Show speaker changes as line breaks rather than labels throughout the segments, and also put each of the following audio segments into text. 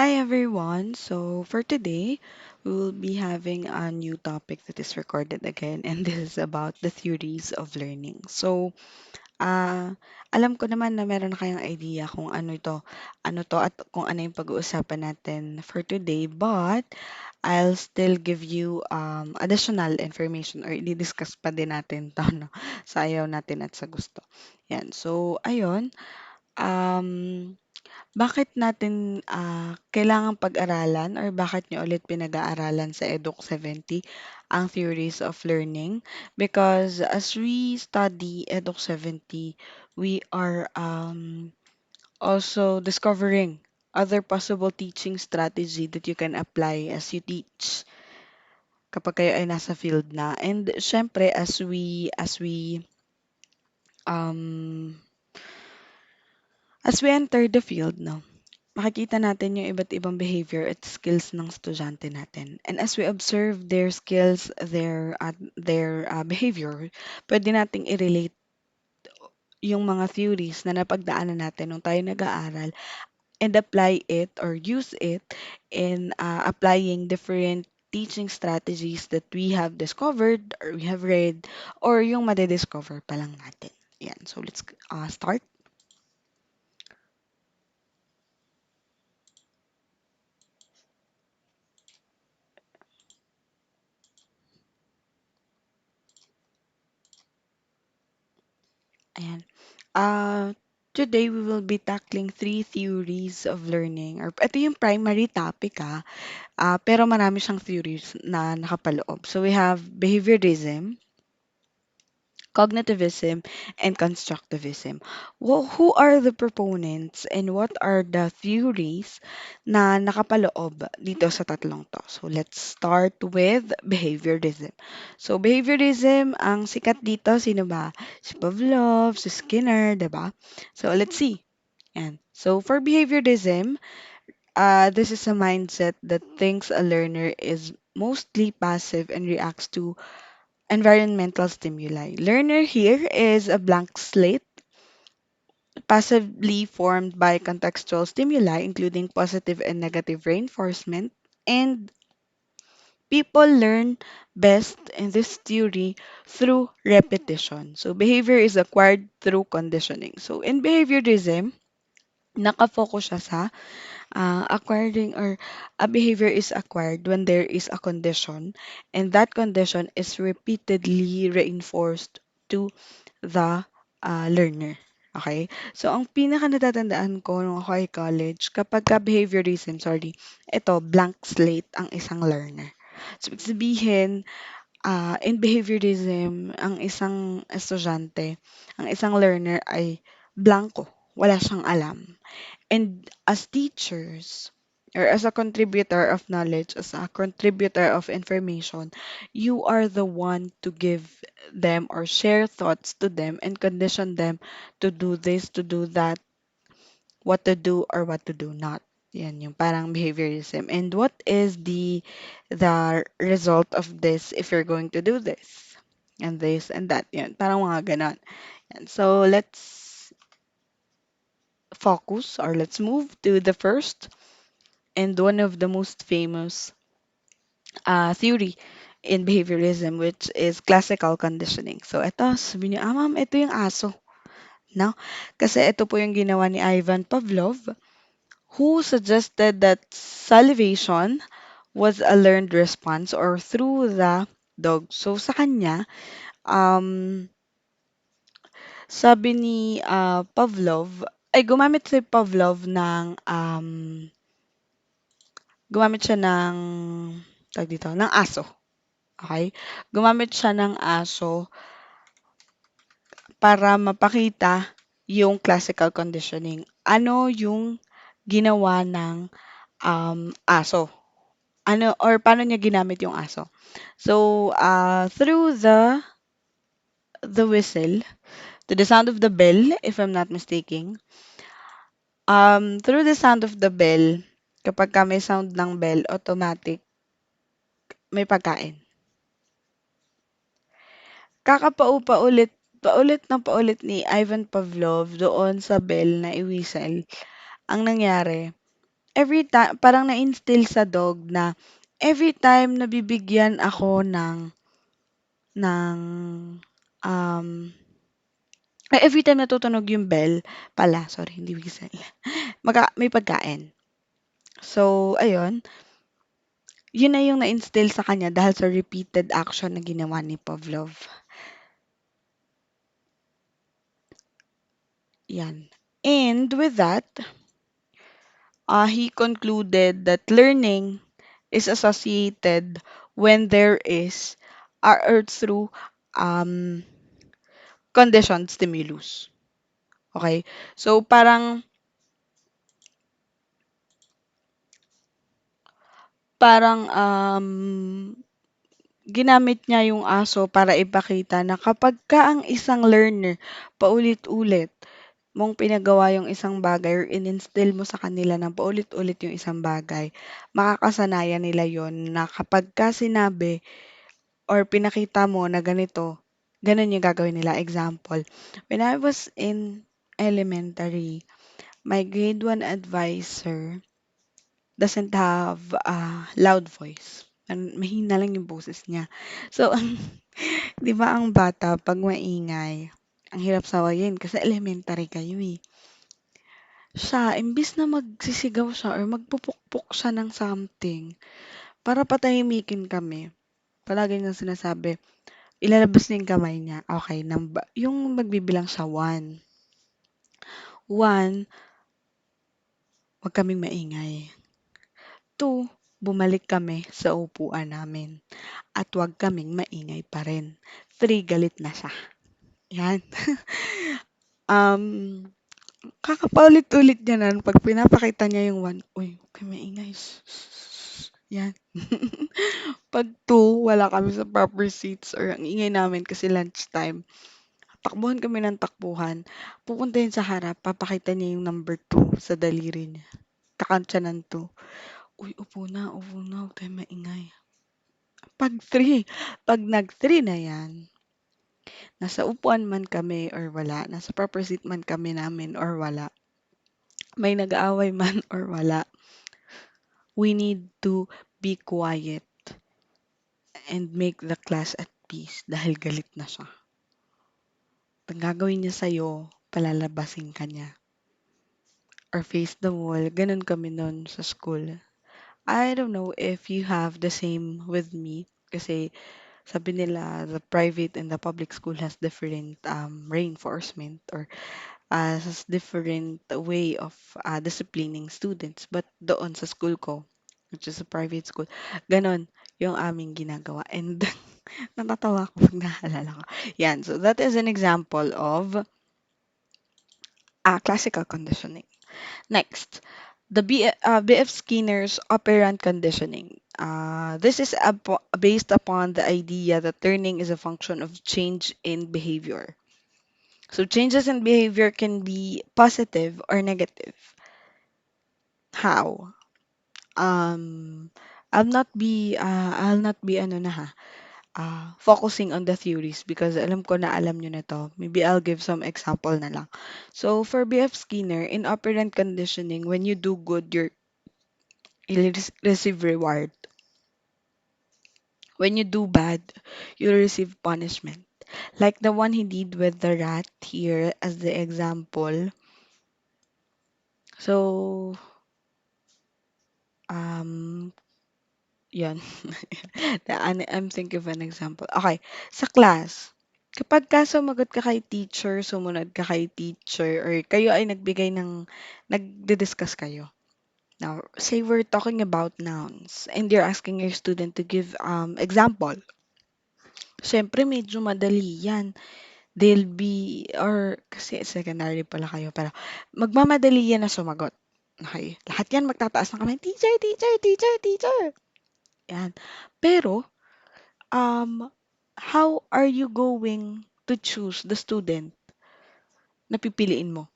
Hi everyone. So for today, we will be having a new topic that is recorded again, and this is about the theories of learning. So, alam ko naman na meron na kayong idea kung ano to at kung ano yung pag-uusapan natin for today, but I'll still give you additional information or i-discuss pa din natin to, no? Sa ayaw natin at sa gusto. Yan. So, ayun. Um, Bakit natin, kailangang pag-aralan or bakit niyo ulit pinag-aaralan sa EDUC 70 ang theories of learning? Because as we study EDUC 70, we are also discovering other possible teaching strategy that you can apply as you teach kapag kayo ay nasa field na. And syempre, um, as we enter the field, no, makikita natin yung iba't ibang behavior at skills ng estudyante natin. And as we observe their skills, their behavior, pwede nating i-relate yung mga theories na napagdaanan natin nung tayo nag-aaral and apply it or use it in applying different teaching strategies that we have discovered or we have read or yung madidiscover pa lang natin. Yan. So let's start. Ayan. Today we will be tackling three theories of learning. Or ito yung primary topic pero marami siyang theories na nakapaloob. So we have behaviorism, cognitivism, and constructivism. Who are the proponents and what are the theories na nakapaloob dito sa tatlong to? So let's start with behaviorism. So behaviorism, ang sikat dito, sino ba? Si Pavlov, si Skinner, 'di ba? So let's see. Yan. So for behaviorism, this is a mindset that thinks a learner is mostly passive and reacts to environmental stimuli. Learner here is a blank slate, passively formed by contextual stimuli, including positive and negative reinforcement. And people learn best in this theory through repetition. So behavior is acquired through conditioning. So in behaviorism, nakafocus siya sa acquiring or a behavior is acquired when there is a condition and that condition is repeatedly reinforced to the learner. Okay? So, ang pinaka natatandaan ko nung ako ay college, kapag ka behaviorism, sorry, ito, blank slate ang isang learner. So, ibig sabihin, in behaviorism, ang isang estudyante, ang isang learner ay blanco, wala siyang alam. And as teachers, or as a contributor of knowledge, as a contributor of information, you are the one to give them or share thoughts to them and condition them to do this, to do that, what to do or what to do not. Yan yung parang behaviorism. And what is the result of this if you're going to do this and this and that? Yan, parang mga ganon. Yan. So let's focus or let's move to the first and one of the most famous theory in behaviorism, which is classical conditioning. So, ito, sabi niyo, ma'am, ito yung aso. No? Kasi ito po yung ginawa ni Ivan Pavlov, who suggested that salivation was a learned response or through the dog. So, sa kanya, um, sabi ni Pavlov, ay gumamit si Pavlov ng gumamit siya ng tawag dito, ng aso. Okay? Gumamit siya ng aso para mapakita yung classical conditioning. Ano yung ginawa ng aso? Ano or paano niya ginamit yung aso? So, through the whistle, to the sound of the bell, if I'm not mistaken, through the sound of the bell, kapag ka may sound ng bell, automatic, may pagkain. Kakapaulit, paulit na paulit ni Ivan Pavlov doon sa bell na i-whistle. Ang nangyari, every time, parang na-instill sa dog na every time na bibigyan ako ng, um, every time natutunog yung bell pala, sorry, hindi whistle, may pagkain. So, ayun, yun na yung na-instill sa kanya dahil sa repeated action na ginawa ni Pavlov. Yan. And with that, he concluded that learning is associated when there is or through um, conditioned stimulus. Okay? So, parang ginamit niya yung aso para ipakita na kapag ka ang isang learner paulit-ulit mong pinagawa yung isang bagay or in-instill mo sa kanila ng paulit-ulit yung isang bagay, makakasanayan nila yon na kapag ka sinabi or pinakita mo na ganito, ganun yung gagawin nila. Example, when I was in elementary, my grade 1 advisor doesn't have a loud voice. Mahina lang yung boses niya. So, 'di ba ang bata 'pag maingay, ang hirap sawayin kasi elementary kayo, eh. Siya imbes na magsisigaw siya or magpupukpok siya ng something para patahimikin kami, palagi niyang sinasabi, ilalabas niya yung kamay niya, okey yung magbibilang siya 1, 1, 'wag kaming maingay, 2, bumalik kami sa upuan namin at 'wag kaming maingay pa rin, 3, galit na siya, 'yan. Um, Kakapaulit-ulit niya nun 'pag pinapakita niya yung 1, "Uy, huwag kayong maingay, shh, shh, shh." 'Yan. 'Pag 2, wala kami sa proper seats or ang ingay namin kasi lunchtime, takbuhan kami ng takbuhan, pupunta yun sa harap, papakita niya yung number 2 sa daliri niya, ka-count siya ng 2, "Uy, upo na, huwag tayong maingay." 'Pag 3, 'pag nag-3 na 'yan, nasa upuan man kami or wala, nasa proper seat man kami namin or wala, may nag-aaway man or wala, we need to be quiet and make the class at peace dahil galit na siya. Ang gagawin niya sa'yo, palalabasin ka niya or face the wall. Ganun kami nun sa school. I don't know if you have the same with me kasi sabi nila the private and the public school has different reinforcement or has different way of disciplining students. But doon sa school ko, which is a private school, ganon yung aming ginagawa. And natatawa ko pag naalala ko. Yan. So that is an example of classical conditioning. Next, the B.F. Skinner's operant conditioning. This is based upon the idea that learning is a function of change in behavior. So changes in behavior can be positive or negative. How? Um, I'll not be ano na ha, focusing on the theories because alam ko na alam nyo na to. Maybe I'll give some example na lang. So for B.F. Skinner, in operant conditioning, when you do good, you'll receive reward. When you do bad, you'll receive punishment. Like the one he did with the rat here as the example. So, um, yun. I'm thinking of an example. Okay, sa class, kapag ka sumagot ka kay teacher, sumunod ka kay teacher, or kayo ay nagdi-discuss kayo. Now, say we're talking about nouns, and you're asking your student to give example. Siyempre, medyo madali yan. They'll be, or kasi secondary pala kayo, pero magmamadali yan na sumagot. Okay? Lahat yan magtataas ng kamay, teacher, teacher, teacher, teacher. Yan. Pero, how are you going to choose the student na pipiliin mo?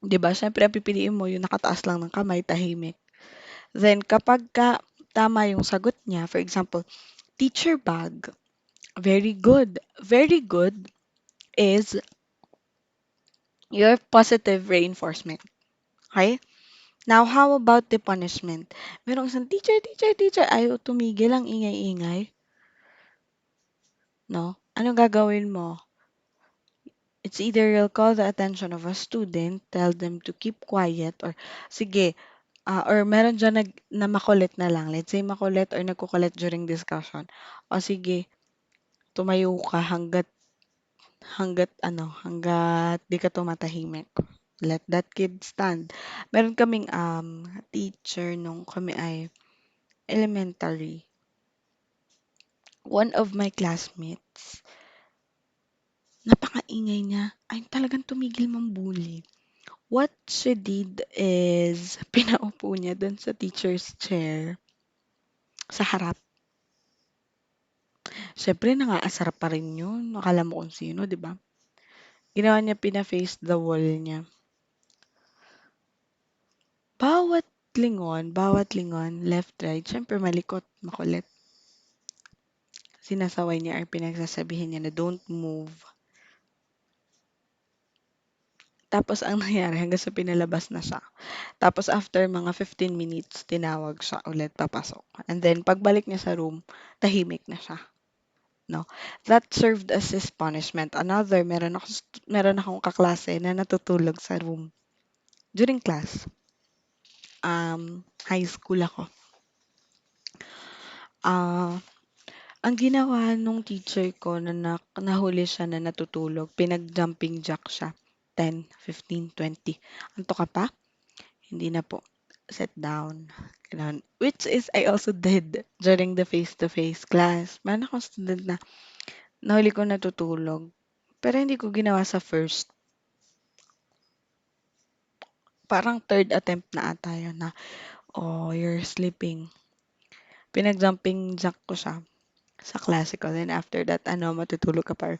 'Di ba? Siyempre, ang pipiliin mo yung nakataas lang ng kamay, tahimik. Then, kapag tama yung sagot niya, for example, teacher bag, very good. Very good is your positive reinforcement. Okay? Now, how about the punishment? Merong isang teacher, teacher, teacher, ayaw tumigil, ang ingay-ingay, no? Anong gagawin mo? It's either you'll call the attention of a student, tell them to keep quiet, or sige, or meron dyan na makulit na lang. Let's say makulit or nagkukulit during discussion. O sige, tumayo ka hanggat di ka tumatahimik. Let that kid stand. Meron kaming teacher nung kami ay elementary. One of my classmates, napakaingay niya. Ay, talagang tumigil mambully. What she did is, pinaupo niya dun sa teacher's chair sa harap. Siyempre, nangaasar pa rin yun. Akala mo kung sino, di ba? Ginawa niya, pina-face the wall niya. Bawat lingon, left, right, siyempre malikot, makulit. Sinasaway niya or pinagsasabihin niya na don't move. Tapos ang nangyari hanggang sa pinalabas na siya. Tapos after mga 15 minutes, tinawag siya ulit papasok. And then pagbalik niya sa room, tahimik na siya. No. That served as his punishment. Another, meron akong kaklase na natutulog sa room during class. High school ako. Ah, ang ginawa nung teacher ko nahuli siya na natutulog, pinag-jumping jack siya. 10, 15, 20. Antok ka pa? Hindi na po. Sit down. Ganun. Which is I also did during the face-to-face class. Meron akong student na nahuli ko natutulog. Pero hindi ko ginawa sa first. Parang third attempt na ata yun na, oh, you're sleeping. Pinag-jumping jack ko siya sa classical. And after that, matutulog ka pa or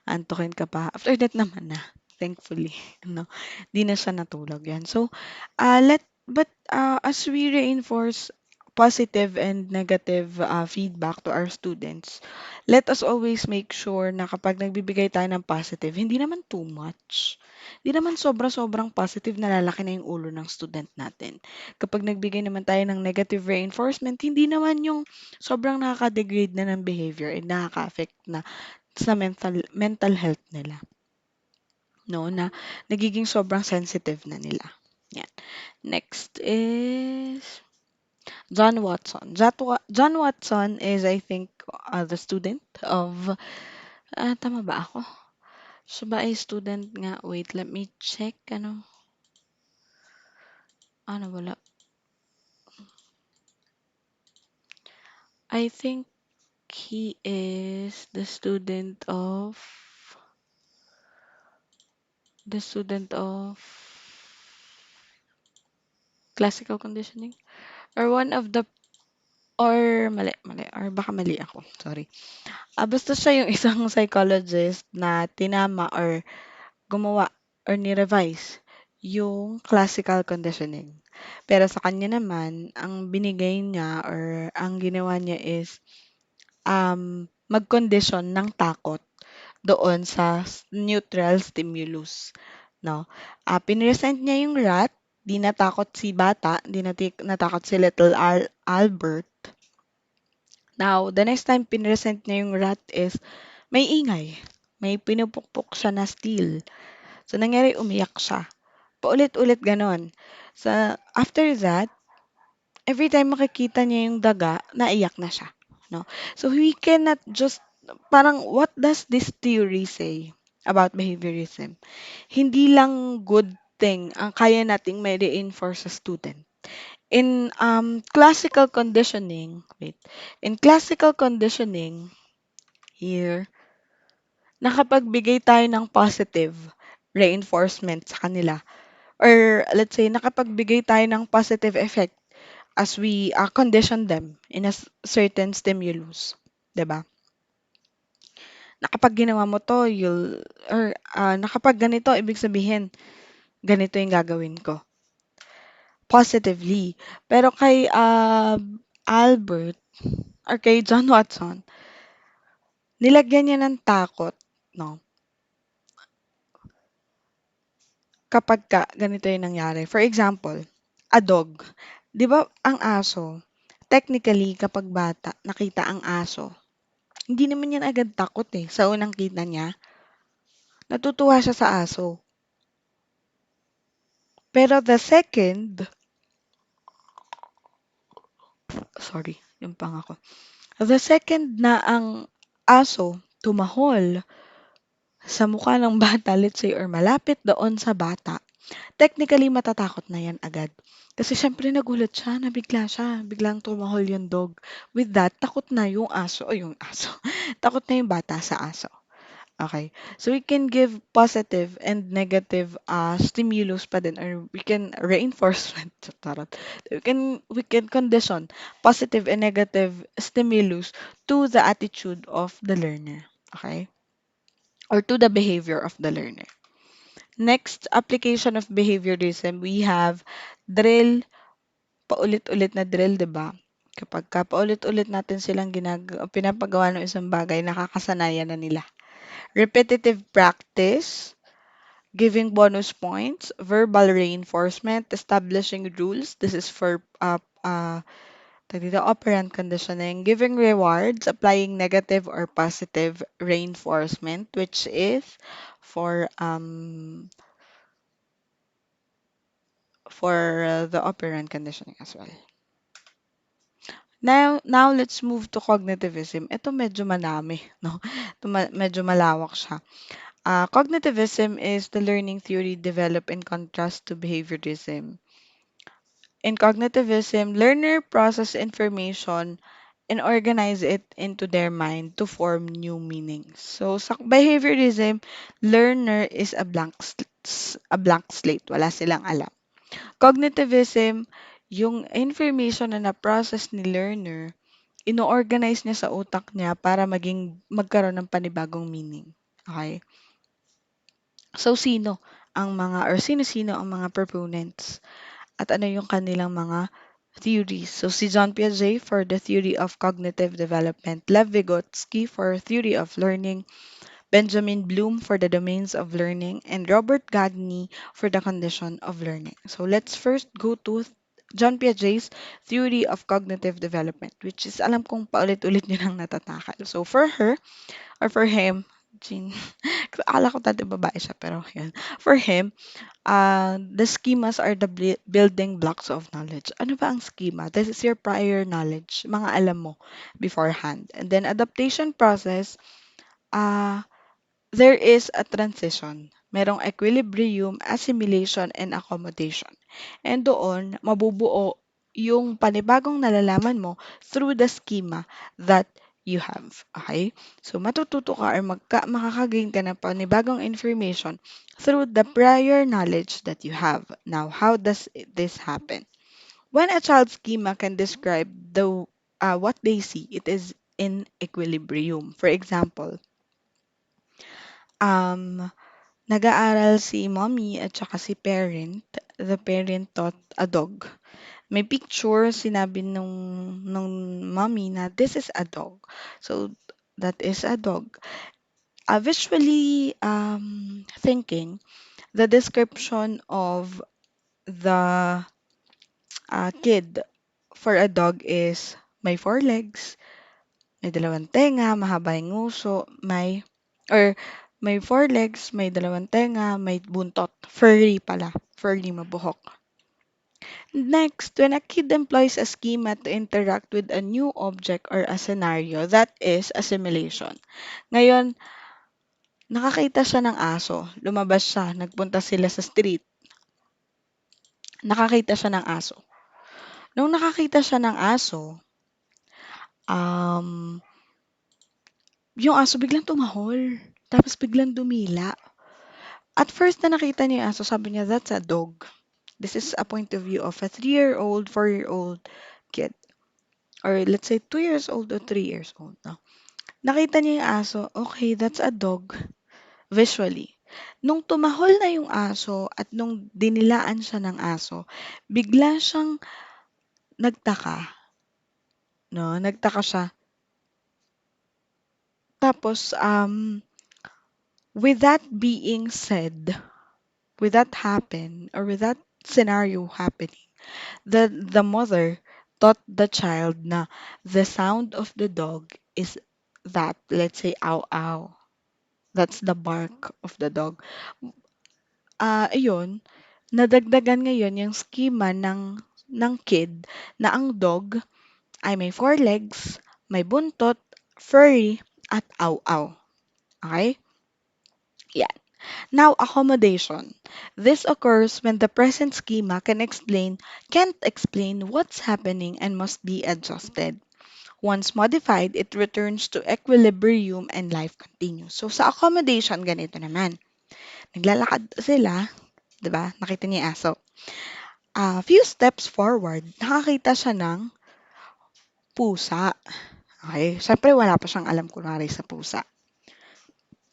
antukin ka pa. After that naman na, thankfully, di na siya natulog yan. So, as we reinforce positive and negative feedback to our students, let us always make sure na kapag nagbibigay tayo ng positive, hindi naman too much. Hindi naman sobra-sobrang positive na lalaki na yung ulo ng student natin. Kapag nagbigay naman tayo ng negative reinforcement, hindi naman yung sobrang nakaka-degrade na ng behavior and nakaka-affect na sa mental health nila. No, na nagiging sobrang sensitive na nila. Yan. Next is John Watson. John Watson is, I think, the student of, tama ba ako? Siya ba ay student nga? Wait, let me check. Wala. I think he is the student of classical conditioning, or one of the, or mali, or baka mali ako, sorry. Basta siya yung isang psychologist na tinama or gumawa or ni-revise yung classical conditioning. Pero sa kanya naman, ang binigay niya or ang ginawa niya is mag-condition ng takot doon sa neutral stimulus. No? Pinresent niya yung rat, di natakot si bata, di natakot si little Albert. Now, the next time pinresent niya yung rat is may ingay. May pinupukpok siya na steel. So, nangyari, umiyak siya. Paulit-ulit ganon. So, after that, every time makikita niya yung daga, naiyak na siya. No? So, we cannot just, parang, what does this theory say about behaviorism? Hindi lang good thing ang kaya nating may reinforce sa student. In classical conditioning, here, nakapagbigay tayo ng positive reinforcement sa kanila. Or let's say, nakapagbigay tayo ng positive effect as we condition them in a certain stimulus. 'Di ba? Na kapag ginawa mo to, na kapag ganito, ibig sabihin, ganito yung gagawin ko. Positively. Pero kay Albert, or kay John Watson, nilagyan niya ng takot, no? Kapag ganito yung nangyari. For example, A dog. 'Di ba ang aso, technically kapag bata nakita ang aso, hindi naman yan agad takot, eh. Sa unang kita niya, natutuwa siya sa aso. Pero the second sorry, yung panga ko. The second na ang aso tumahol sa mukha ng bata, let's say, or malapit doon sa bata, technically matatakot na yan agad. Kasi siyempre nagulat siya, nabigla siya, biglang tumahol yung dog. With that, takot na yung aso, o yung aso, takot na yung bata sa aso. Okay. So we can give positive and negative stimulus pa din, or we can reinforcement. Charot. We can condition positive and negative stimulus to the attitude of the learner. Okay? Or to the behavior of the learner. Next application of behaviorism, we have drill, paulit-ulit na drill, 'di ba? Kapag paulit-ulit natin silang pinapagawa ng isang bagay, nakakasanayan na nila. Repetitive practice, giving bonus points, verbal reinforcement, establishing rules. This is for tawag dito, operant conditioning, giving rewards, applying negative or positive reinforcement, which is for the operant conditioning as well. Now let's move to cognitivism. Ito medyo madami, no? Ito medyo malawak siya. Cognitivism is the learning theory developed in contrast to behaviorism. In cognitivism, learner process information and organize it into their mind to form new meanings. So sa behaviorism, learner is a blank slate, wala silang alam. Cognitivism, yung information na na-process ni learner, ino-organize niya sa utak niya para magkaroon ng panibagong meaning. Okay? So sino-sino ang mga proponents at ano yung kanilang mga theories. So si John Piaget for the theory of cognitive development, Lev Vygotsky for theory of learning, Benjamin Bloom for the domains of learning, and Robert Gagne for the condition of learning. So let's first go to John Piaget's theory of cognitive development, which is alam kong paulit-ulit yun ang natatakal. So for her, or for him, Jean, akala ko dati babae siya, pero yun. For him, the schemas are the building blocks of knowledge. Ano ba ang schema? This is your prior knowledge, mga alam mo beforehand. And then adaptation process, uh, there is a transition. Merong equilibrium, assimilation, and accommodation. And doon, mabubuo yung panibagong nalalaman mo through the schema that you have. Okay? So, matututo ka or makakagain ka ng panibagong information through the prior knowledge that you have. Now, how does this happen? When a child's schema can describe what they see, it is in equilibrium. For example, um, nag-aaral si mommy at saka si parent. The parent taught a dog. May picture, sinabi nung mommy na this is a dog. So, that is a dog. Visually thinking, the description of the kid for a dog is may four legs, may dalawang tenga, mahaba yung nguso, or may four legs, may dalawang tenga, may buntot. Furry pala. Furry, mabuhok. Next, when a kid employs a schema to interact with a new object or a scenario, that is assimilation. Ngayon, nakakita siya ng aso. Lumabas siya, nagpunta sila sa street. Nakakita siya ng aso. Nung nakakita siya ng aso, um, yung aso biglang tumahol. Tapos biglang dumila. At first na nakita niya yung aso, sabi niya, that's a dog. This is a point of view of a 3-year-old, 4-year-old kid. Or let's say 2 years old or 3 years old. No? Nakita niya yung aso, okay, that's a dog. Visually. Nung tumahol na yung aso at nung dinilaan siya ng aso, bigla siyang nagtaka. No? Nagtaka siya. Tapos, with that being said, with that happen, or with that scenario happening, The mother taught the child na the sound of the dog is that, let's say, ow ow. That's the bark of the dog. Ayun, nadagdagan ngayon yung schema ng kid na ang dog ay may four legs, may buntot, furry, at aw-aw. Okay? Yeah. Now, accommodation. This occurs when the present schema can't explain what's happening and must be adjusted. Once modified, it returns to equilibrium and life continues. So, sa accommodation, ganito naman. Naglalakad sila, 'di ba? Nakita niya yung aso. Few steps forward, nakakita siya ng pusa. Okay? Siyempre, wala pa siyang alam kunwari sa pusa.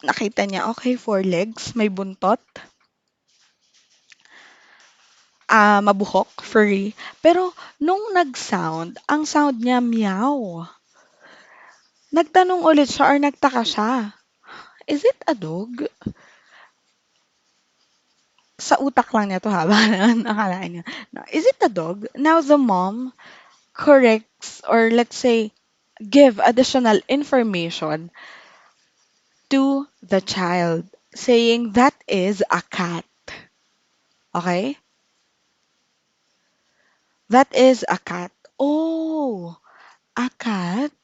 Nakita niya, okay, four legs, may buntot, mabuhok, furry. Pero, nung nag-sound, ang sound niya, meow. Nagtanong ulit siya or nagtaka siya, is it a dog? Sa utak lang niya to ha, nakalain niya. No, is it a dog? Now the mom corrects or let's say give additional information to the child saying that is a cat. Okay? That is a cat. Oh, a cat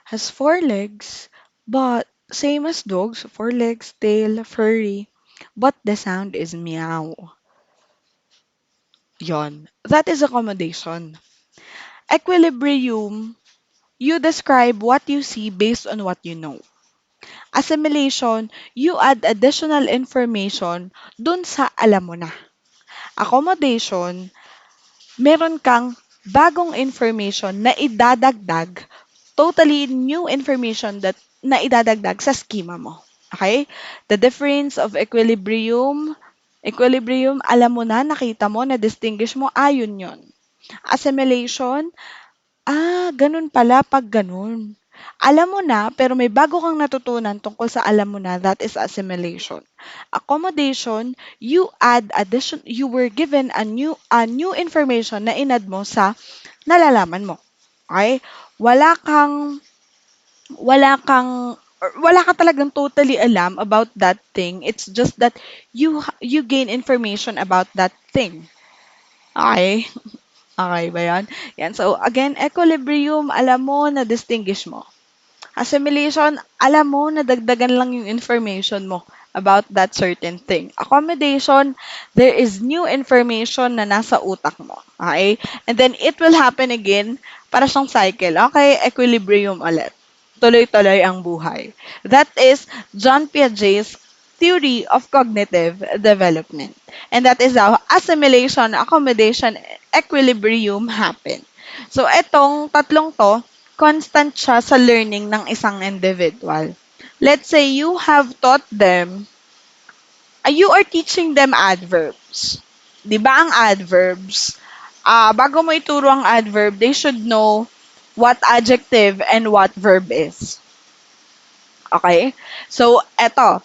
has four legs, but same as dogs, four legs, tail, furry, but the sound is meow. Yon. That is accommodation. Equilibrium, you describe what you see based on what you know. Assimilation, you add additional information dun sa alam mo na. Accommodation, meron kang bagong information na idadagdag, totally new information that na idadagdag sa schema mo. Okay? The difference of equilibrium, alam mo na, nakita mo, na-distinguish mo, ayun yon. Assimilation, ganun pala pag ganun. Alam mo na, pero may bago kang natutunan tungkol sa alam mo na, that is assimilation. Accommodation, you were given a new information na inad mo sa nalalaman mo. Okay? Wala kang, wala ka talagang totally alam about that thing. It's just that you gain information about that thing. Okay? Okay ba yan? Yan. So, again, equilibrium, alam mo na distinguish mo. Assimilation, alam mo na dagdagan lang yung information mo about that certain thing. Accommodation, there is new information na nasa utak mo. Okay? And then, it will happen again para siyang cycle. Okay? Equilibrium ulit. Tuloy-tuloy ang buhay. That is John Piaget's theory of cognitive development. And that is how assimilation, accommodation, equilibrium happen. So, etong tatlong to, constant siya sa learning ng isang individual. Let's say you have taught them, you are teaching them adverbs. Di ba ang adverbs? Bago mo ituro ang adverb, they should know what adjective and what verb is. Okay? So, eto,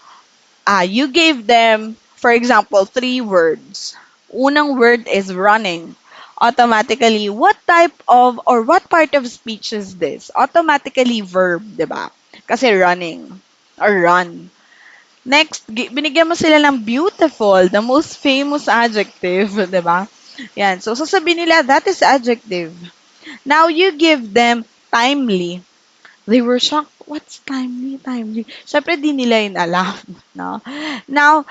you gave them, for example, three words. Unang word is running. Automatically, what type of or what part of speech is this? Automatically verb, di ba? Kasi running or run. Next, binigyan mo sila ng beautiful, the most famous adjective, di ba? Yan. So, sasabihin nila, that is adjective. Now, you give them timely. They were shocked. What's timely? Timely. Siyempre, di nila yun alam. No? Now,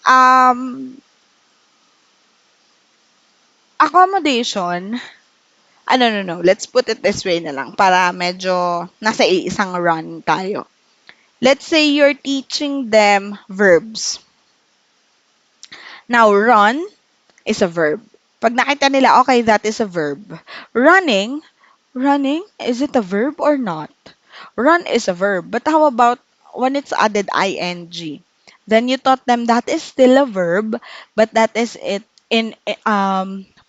um, accommodation, no. Let's put it this way na lang para medyo nasa isang run tayo. Let's say you're teaching them verbs. Now, run is a verb. Pag nakita nila, okay, that is a verb. Running, is it a verb or not? Run is a verb. But how about when it's added ing? Then you taught them that is still a verb, but that is it in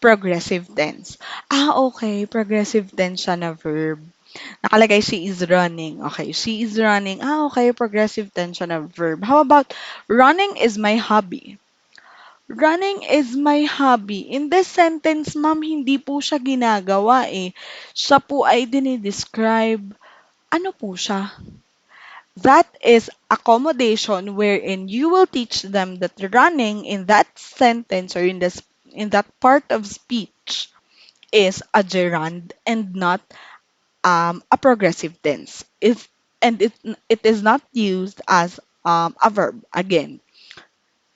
progressive tense. Okay, progressive tense siya na verb. Nakalagay she is running. Okay, she is running. Okay, progressive tense siya na verb. How about running is my hobby? Running is my hobby. In this sentence, ma'am, hindi po siya ginagawa eh. Siya po ay dinidescribe. Ano po siya? That is accommodation wherein you will teach them that running in that sentence or in that part of speech is a gerund and not a progressive tense. It is not used as a verb. Again,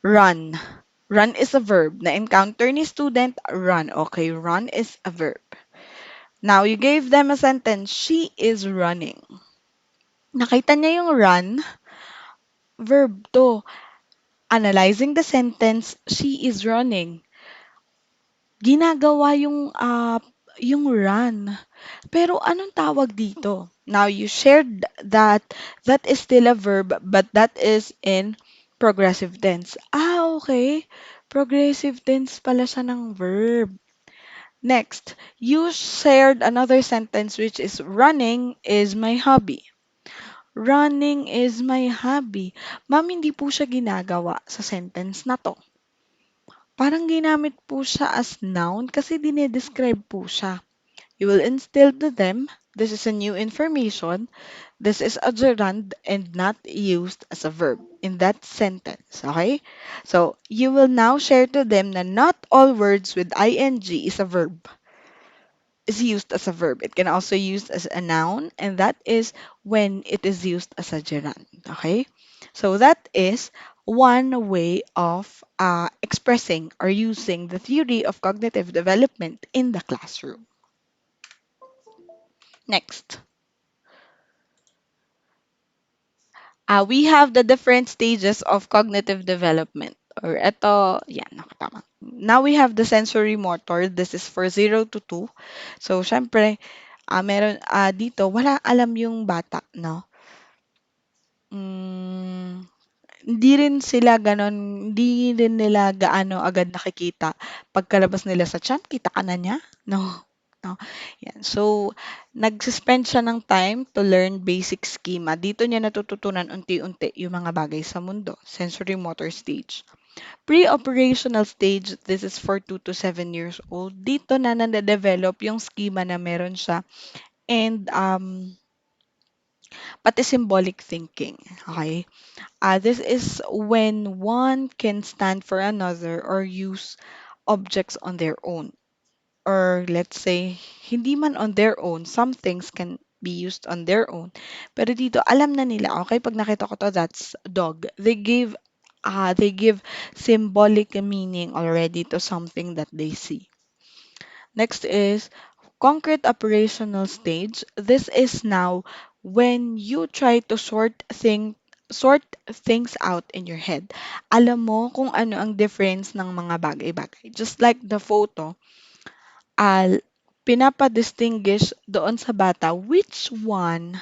run. Run is a verb. Na-encounter ni student, run. Okay, run is a verb. Now, you gave them a sentence, she is running. Nakita niya yung run, verb to. Analyzing the sentence, she is running. Ginagawa yung run. Pero anong tawag dito? Now, you shared that that is still a verb, but that is in progressive tense. Ah, okay. Progressive tense pala siya ng verb. Next, you shared another sentence which is running is my hobby. Running is my hobby. Ma'am, hindi po siya ginagawa sa sentence na to. Parang ginamit po siya as noun kasi dinedescribe po siya. You will instill to them, this is a new information, this is a gerund and not used as a verb in that sentence. Okay? So, you will now share to them that not all words with ing is a verb. Is used as a verb. It can also used as a noun, and that is when it is used as a gerund. Okay? So that is one way of expressing or using the theory of cognitive development in the classroom. Next, we have the different stages of cognitive development. Or ito, yan, nakatama. Now we have the sensory motor. This is for 0 to 2. So, syempre, meron dito, wala alam yung bata, no? Hmm, hindi rin nila gaano agad nakikita pagkalabas nila sa tiyan, kita ka na niya? No. No. Yan. So, nagsuspend siya ng time to learn basic schema. Dito niya natututunan unti-unti yung mga bagay sa mundo. Sensory motor stage. Pre-operational stage, this is for 2 to 7 years old. Dito na nade-develop yung schema na meron siya and pati symbolic thinking. Okay? This is when one can stand for another or use objects on their own. Or let's say, hindi man on their own, some things can be used on their own. Pero dito, alam na nila, okay, pag nakita ko to, that's dog. They give symbolic meaning already to something that they see. Next is concrete operational stage. This is now when you try to sort things out in your head. Alam mo kung ano ang difference ng mga bagay-bagay. Just like the photo, pinapa-distinguish doon sa bata which one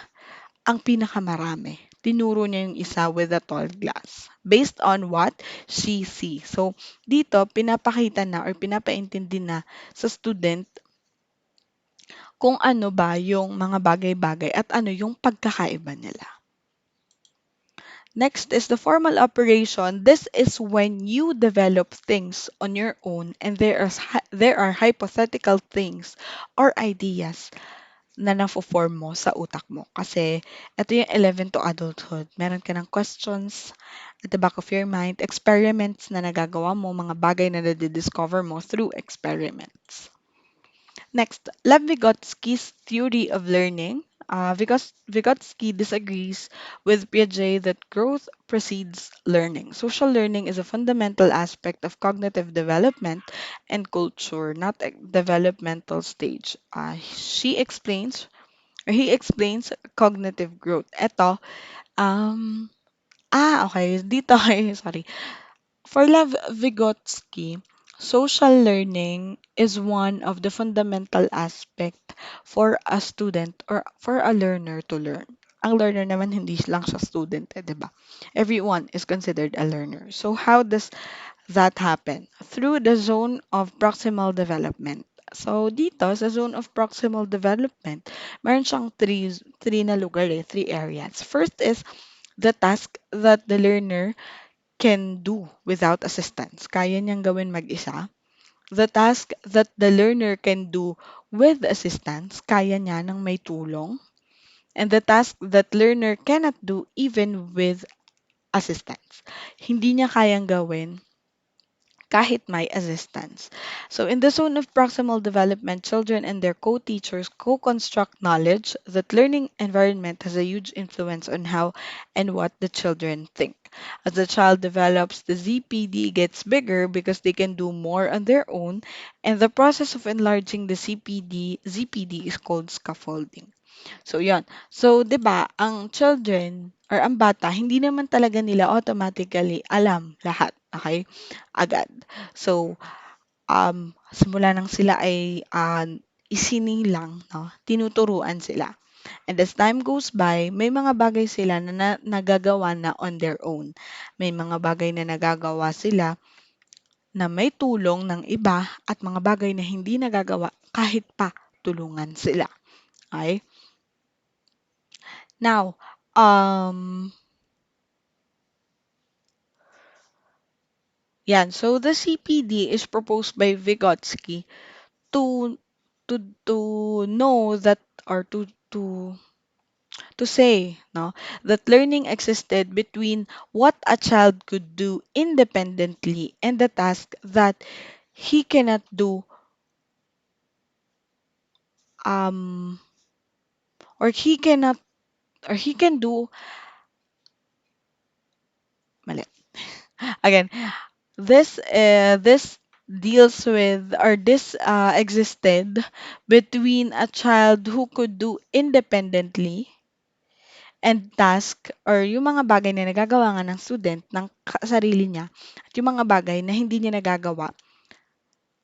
ang pinakamarami. Tinuro niya yung isa with a tall glass based on what she sees. So, dito, pinapakita na or pinapaintindi na sa student kung ano ba yung mga bagay-bagay at ano yung pagkakaiba nila. Next is the formal operation. This is when you develop things on your own and there are hypothetical things or ideas na nafo-form mo sa utak mo. Kasi ito yung 11 to adulthood. Meron ka ng questions at the back of your mind, experiments na nagagawa mo, mga bagay na nadidiscover mo through experiments. Next, Lev Vygotsky's theory of learning. Vygotsky disagrees with Piaget that growth precedes learning. Social learning is a fundamental aspect of cognitive development and culture, not a developmental stage. He explains cognitive growth. Ito, um, okay, dito, sorry. For Lev Vygotsky, social learning is one of the fundamental aspect for a student or for a learner to learn. Ang learner naman hindi lang siya student, 'di ba? Everyone is considered a learner. So how does that happen? Through the zone of proximal development. So dito sa zone of proximal development, meron siyang three na lugar three areas. First is the task that the learner can do without assistance. Kaya niyang gawin mag-isa. The task that the learner can do with assistance, kaya niya ng may tulong. And the task that learner cannot do even with assistance. Hindi niya kayang gawin kahit may assistance. So, in the zone of proximal development, children and their co-teachers co-construct knowledge. That learning environment has a huge influence on how and what the children think. As the child develops, the ZPD gets bigger because they can do more on their own, and the process of enlarging the ZPD is called scaffolding. So, yon. So, 'di ba, ang children or ang bata, hindi naman talaga nila automatically alam lahat, okay? Agad. So, simula nang sila ay isinilang, no, tinuturuan sila. And as time goes by, may mga bagay sila na nagagawa na on their own. May mga bagay na nagagawa sila na may tulong ng iba at mga bagay na hindi nagagawa kahit pa tulungan sila. Okay? Now, yan. So, the CPD is proposed by Vygotsky to to know that or to say no that learning existed between what a child could do independently and the task that he cannot do um or he cannot or he can do mali. Again, this deals with or this existed between a child who could do independently and task or yung mga bagay na nagagawa nga ng student ng sarili niya at yung mga bagay na hindi niya nagagawa,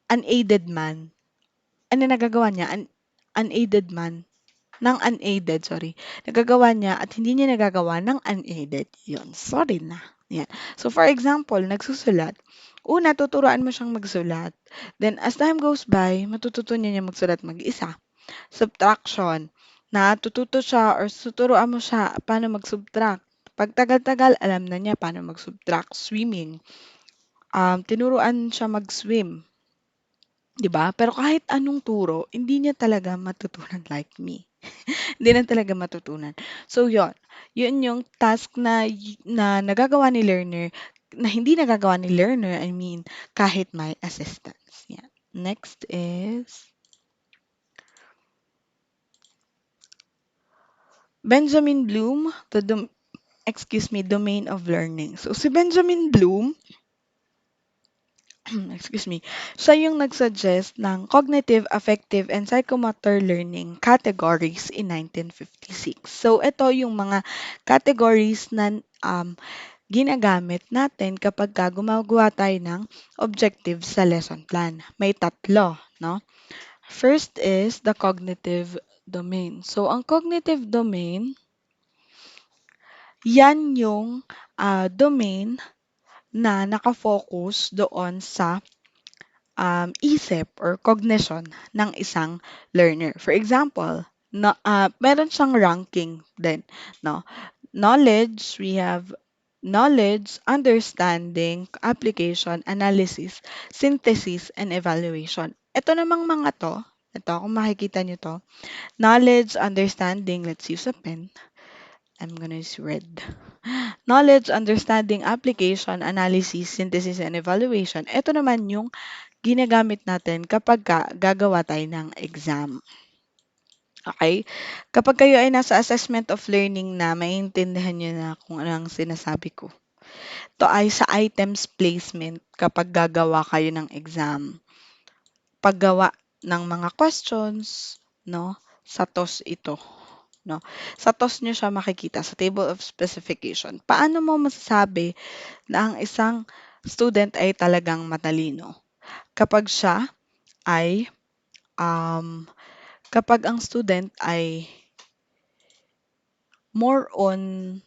unaided man, ano nagagawa niya, unaided man, ng unaided, sorry, nagagawa niya at hindi niya nagagawa ng unaided. Yun, sorry na. Yan. So, for example, nagsusulat. Una, tuturuan mo siyang magsulat. Then, as time goes by, matututunan niya magsulat mag-isa. Subtraction. Natututo siya or tuturuan mo siya paano mag-subtract. Pag tagal-tagal, alam na niya paano mag-subtract. Swimming. Tinuruan siya mag-swim. 'Di ba? Pero kahit anong turo, hindi niya talaga matutunan like me. Hindi na talaga matutunan. So, yon. Yun yung task na nagagawa ni learner, na hindi nagagawa ni learner, I mean, kahit may assistance. Yan. Next is Benjamin Bloom, domain of learning. So, si Benjamin Bloom, excuse me, siya yung nagsuggest ng cognitive, affective, and psychomotor learning categories in 1956. So, ito yung mga categories na ginagamit natin kapag gumagawa tayo ng objectives sa lesson plan. May tatlo, no? First is the cognitive domain. So, ang cognitive domain, yan yung domain na nakafocus doon sa isip or cognition ng isang learner. For example, meron siyang ranking din, no? Knowledge, we have knowledge, understanding, application, analysis, synthesis, and evaluation. Ito namang mga to, ito kung makikita nyo to, knowledge, understanding, let's use a pen. I'm gonna use red. Knowledge, understanding, application, analysis, synthesis, and evaluation. Ito naman yung ginagamit natin kapag gagawa tayo ng exam. Okay? Kapag kayo ay nasa assessment of learning na, maintindihan nyo na kung ano ang sinasabi ko. Ito ay sa items placement kapag gagawa kayo ng exam. Paggawa ng mga questions, no? Sa TOS ito. No? Sa TOS nyo siya makikita sa table of specification. Paano mo masasabi na ang isang student ay talagang matalino? Kapag siya ay kapag ang student ay more on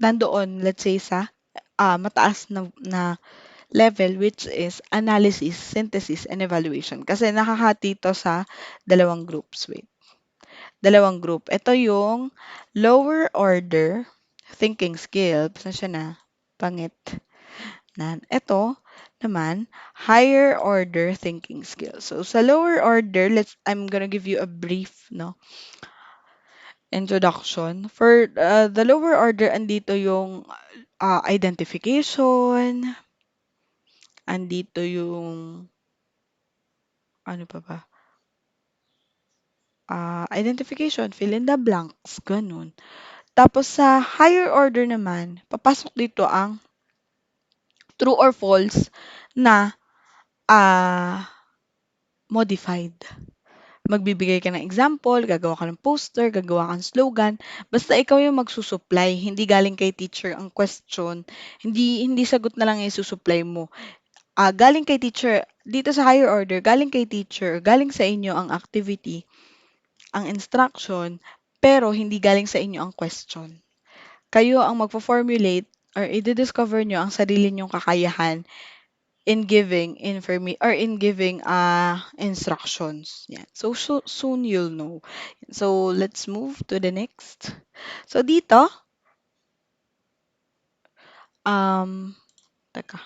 nandoon, let's say, sa mataas na level, which is analysis, synthesis, and evaluation. Kasi nakahati ito sa dalawang groups. Wait. Dalawang group. Ito yung lower order thinking skill. Pasensya na. pangit nan. Ito naman, higher order thinking skills. So sa lower order, I'm gonna give you a brief no introduction. For the lower order, andito yung identification, andito yung ano pa ba? Identification, fill in the blanks, ganun. Tapos sa higher order naman, papasok dito ang true or false na ah, modified. Magbibigay ka ng example, gagawa ka ng poster, gagawa ka ng slogan, basta ikaw yung magsusupply, hindi galing kay teacher ang question, hindi sagot na lang yung isusupply mo. Galing kay teacher, dito sa higher order, galing kay teacher, galing sa inyo ang activity, ang instruction, pero hindi galing sa inyo ang question. Kayo ang magpo-formulate or i-discover nyo ang sarili nyong kakayahan in giving instructions. Yeah. So soon you'll know. So let's move to the next. So dito, um, teka,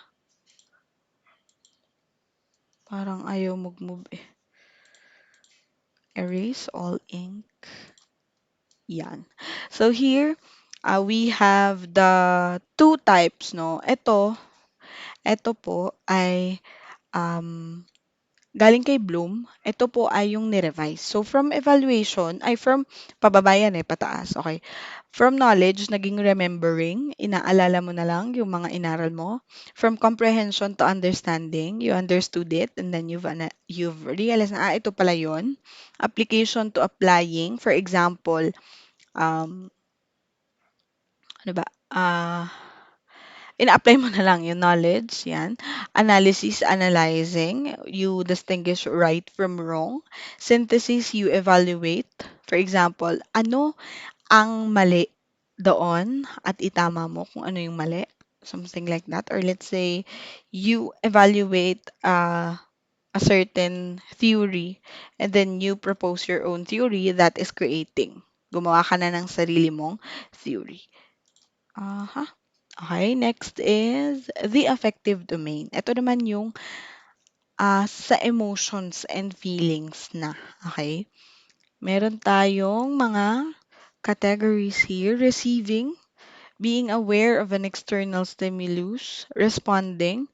parang ayaw mag-move eh. Erase all ink. Yan. So here, we have the two types, no? Ito po ay um, galing kay Bloom. Ito po ay yung ni-revise. So from evaluation, ay from pababa yan eh, pataas. Okay. From knowledge, naging remembering, inaalala mo na lang yung mga inaral mo. From comprehension to understanding, you understood it and then you've realized na, ito pala yun. Application to applying, for example, um, ano ba? Ina-apply mo na lang yung knowledge, yan. Analysis, analyzing, you distinguish right from wrong. Synthesis, you evaluate. For example, ano ang mali doon at itama mo kung ano yung mali. Something like that. Or let's say, you evaluate a certain theory and then you propose your own theory that is creating. Gumawa ka na ng sarili mong theory. Okay, next is the affective domain. Ito naman yung sa emotions and feelings na. Okay? Meron tayong mga categories here. Receiving, being aware of an external stimulus, responding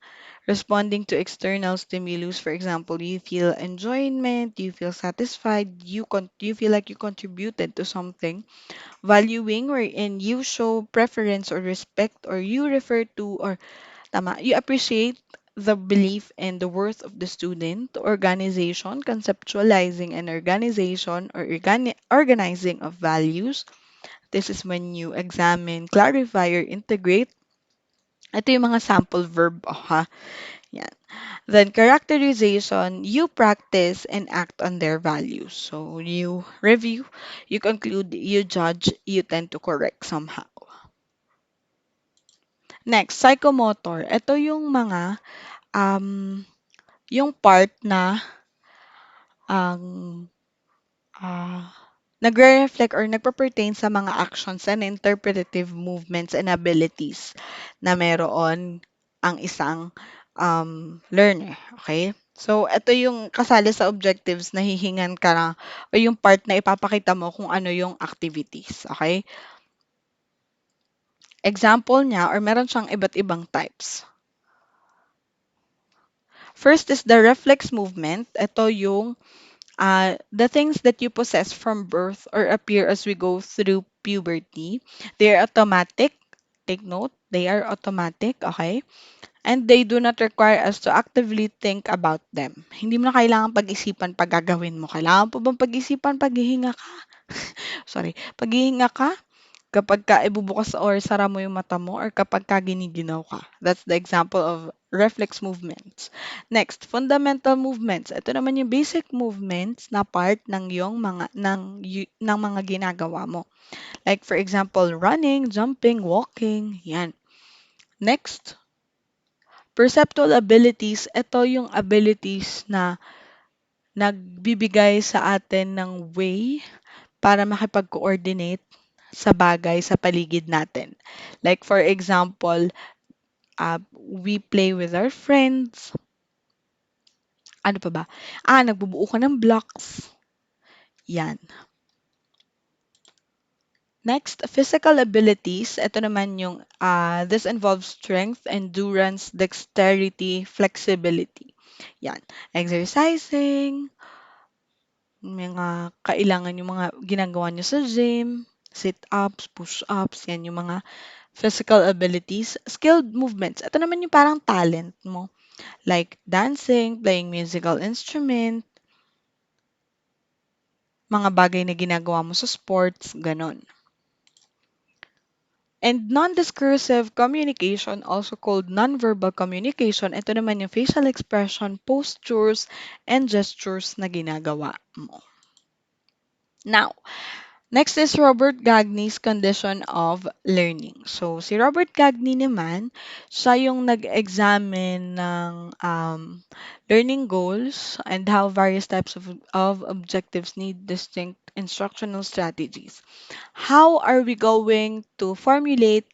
to external stimulus. For example, you feel enjoyment, you feel satisfied, you feel like you contributed to something. Valuing, wherein you show preference or respect, or you refer to, or you appreciate the belief and the worth of the student. Organization, conceptualizing an organization or organizing of values. This is when you examine, clarify, or integrate. Ito yung mga sample verb, ha? Yan. Then, characterization, you practice and act on their values. So, you review, you conclude, you judge, you tend to correct somehow. Next, psychomotor. Ito yung mga, yung part na ang nagre-reflect or nagpa-pertain sa mga actions and interpretative movements and abilities na meron ang isang learner. Okay? So, ito yung kasali sa objectives na hihingan ka na, o yung part na ipapakita mo kung ano yung activities. Okay? Example niya, or meron siyang iba't ibang types. First is the reflex movement. Ito yung the things that you possess from birth or appear as we go through puberty. They are automatic. Take note, they are automatic, okay? And they do not require us to actively think about them. Hindi mo na kailangan pag-isipan pag gagawin mo. Kailangan po bang pag-isipan pag hihinga ka? Sorry, pag hihinga ka, kapag ka ibubukas or sara mo yung mata mo, or kapag ka giniginaw ka. That's the example of reflex movements. Next, fundamental movements. Ito naman yung basic movements na part ng ng mga ginagawa mo. Like for example, running, jumping, walking, yan. Next, perceptual abilities. Ito yung abilities na nagbibigay sa atin ng way para makipag-coordinate sa bagay sa paligid natin. Like for example, We play with our friends. Ano pa ba? Nagbubuo ka ng blocks. Yan. Next, physical abilities. Ito naman yung, this involves strength, endurance, dexterity, flexibility. Yan. Exercising, mga kailangan yung mga ginagawa nyo sa gym, sit-ups, push-ups, yan yung mga physical abilities. Skilled movements. Ito naman yung parang talent mo. Like dancing, playing musical instrument, mga bagay na ginagawa mo sa sports, ganon. And non-discursive communication, also called nonverbal communication, ito naman yung facial expression, postures, and gestures na ginagawa mo. Now, next is Robert Gagne's condition of learning. So, si Robert Gagne naman, siya yung nag-examine ng learning goals and how various types of objectives need distinct instructional strategies. How are we going to formulate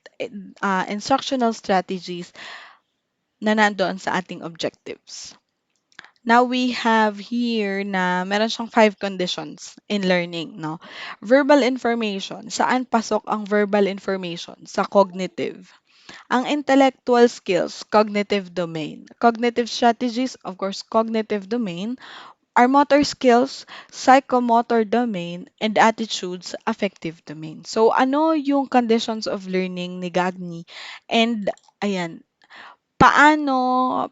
instructional strategies na nandoon sa ating objectives? Now we have here na meron siyang 5 conditions in learning, no? Verbal information. Saan pasok ang verbal information? Sa cognitive. Ang intellectual skills, cognitive domain. Cognitive strategies, of course, cognitive domain. Our motor skills, psychomotor domain, and attitudes, affective domain. So, ano yung conditions of learning ni Gagny? And, ayan, paano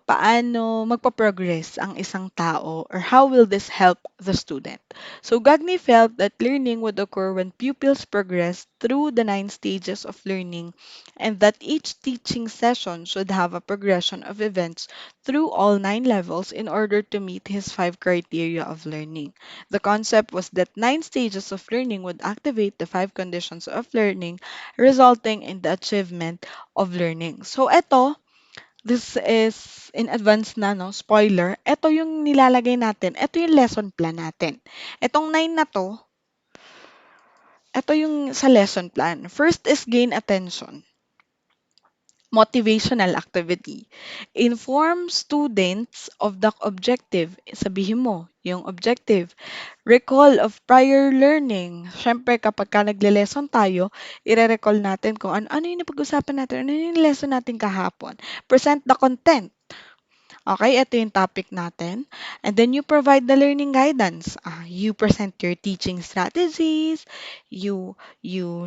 magpa-progress ang isang tao or how will this help the student? So Gagne felt that learning would occur when pupils progress through the 9 stages of learning and that each teaching session should have a progression of events through all 9 levels in order to meet his 5 criteria of learning. The concept was that 9 stages of learning would activate the 5 conditions of learning, resulting in the achievement of learning. So eto, this is in advance na, no? Spoiler. Ito yung nilalagay natin. Ito yung lesson plan natin. Itong 9 na to, ito yung sa lesson plan. First is gain attention. Motivational activity. Inform students of the objective. Sabihin mo, yung objective. Recall of prior learning. Siyempre, kapag ka nagle-lesson tayo, ire-recall natin kung ano yung napag-usapan natin, ano yung lesson natin kahapon. Present the content. Okay, ito yung topic natin. And then you provide the learning guidance. You present your teaching strategies, you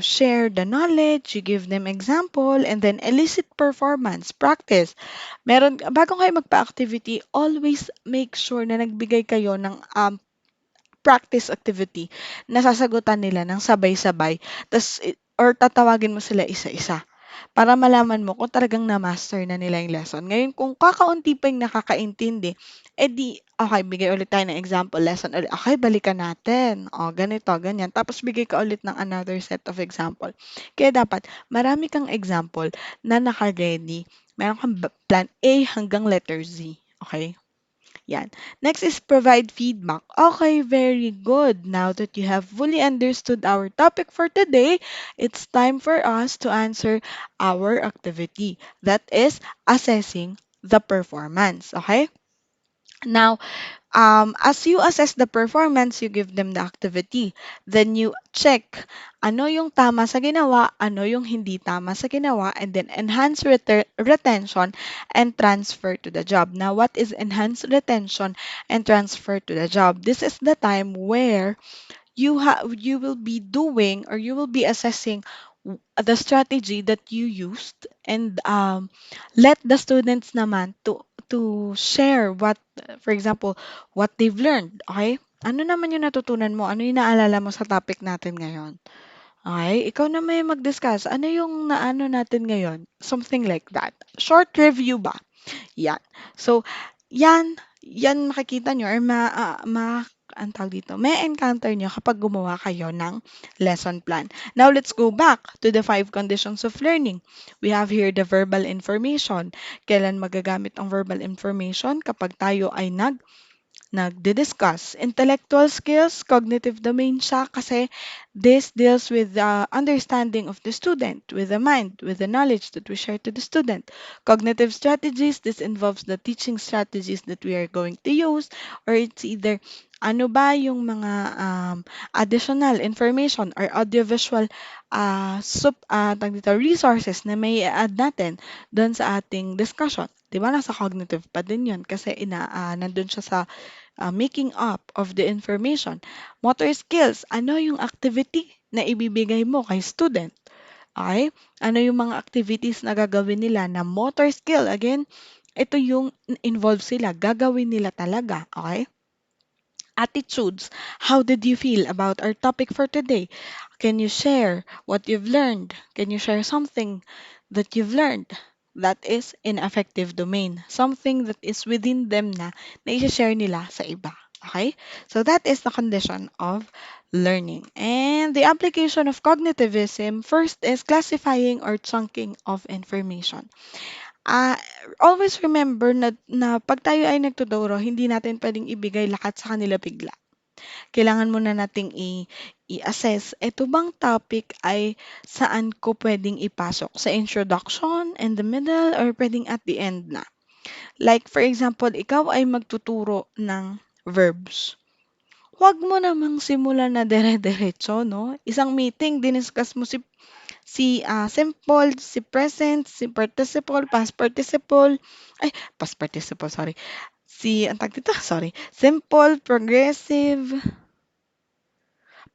share the knowledge, you give them example, and then elicit performance, practice. Bago kayo magpa-activity, always make sure na nagbigay kayo ng practice activity na sasagutan nila ng sabay-sabay. Or tatawagin mo sila isa-isa para malaman mo kung talagang na-master na nila yung lesson. Ngayon, kung kakaunti pa yung nakakaintindi, edi, okay, bigay ulit tayo ng example lesson ulit. Okay, balikan natin. O, ganito, ganyan. Tapos bigay ka ulit ng another set of example. Kaya dapat, marami kang example na naka-ready. Meron kang plan A hanggang letter Z. Okay? Yan. Next is provide feedback. Okay, very good. Now that you have fully understood our topic for today, it's time for us to answer our activity. That is assessing the performance. Okay? Now, as you assess the performance, you give them the activity. Then you check ano yung tama sa ginawa, ano yung hindi tama sa ginawa, and then enhance retention and transfer to the job. Now, what is enhanced retention and transfer to the job? This is the time where you will be doing or you will be assessing the strategy that you used and let the students naman to share what, for example, what they've learned. Okay, ano naman yung natutunan mo, ano yung naalala mo sa topic natin ngayon? Okay, ikaw na may mag-discuss, ano yung naano natin ngayon, something like that, short review ba? Yan. So, yan makikita nyo or ang tawag dito, may encounter nyo kapag gumawa kayo ng lesson plan. Now, let's go back to the 5 conditions of learning. We have here the verbal information. Kailan magagamit ang verbal information? Kapag tayo ay nagdi-discuss. Intellectual skills, cognitive domain siya kasi this deals with the understanding of the student, with the mind, with the knowledge that we share to the student. Cognitive strategies, this involves the teaching strategies that we are going to use, or it's either ano ba yung mga additional information or audiovisual tawag dito, resources na may add natin doon sa ating discussion. 'Di ba nasa cognitive pa din 'yun kasi nandun siya sa making up of the information. Motor skills, ano yung activity na ibibigay mo kay student? Okay? Ano yung mga activities na gagawin nila na motor skill? Again, ito yung involved sila. Gagawin nila talaga. Okay? Attitudes. How did you feel about our topic for today? Can you share what you've learned? Can you share something that you've learned? That is in affective domain. Something that is within them na na-share nila sa iba. Okay? So that is the condition of learning. And the application of cognitivism, first is classifying or chunking of information. Ah, always remember na 'pag tayo ay nagtuturo, hindi natin puwedeng ibigay lahat sa kanila bigla. Kailangan muna nating i-assess, eto bang topic ay saan ko puwedeng ipasok, sa introduction, in the middle, or puwedeng at the end na. Like for example, ikaw ay magtuturo ng verbs. Huwag mo namang simulan na dire-diretso 'no. Isang meeting diniscuss mo si simple, si present, si participle, past participle, ay past participle, sorry. Anong tawag dito? Sorry. Simple, progressive,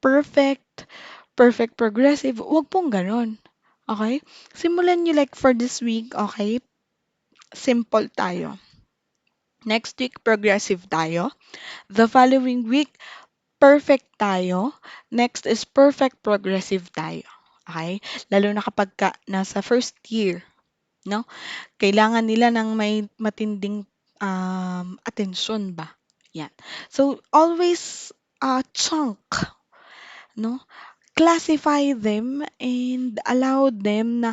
perfect, perfect progressive. Huwag pong gano'n. Okay? Simulan niyo like for this week, okay? Simple tayo. Next week, progressive tayo. The following week, perfect tayo. Next is perfect progressive tayo. Okay? Lalo na kapag nasa first year, no? Kailangan nila ng may matinding atensyon ba? Yan. So, always chunk, no? Classify them and allow them na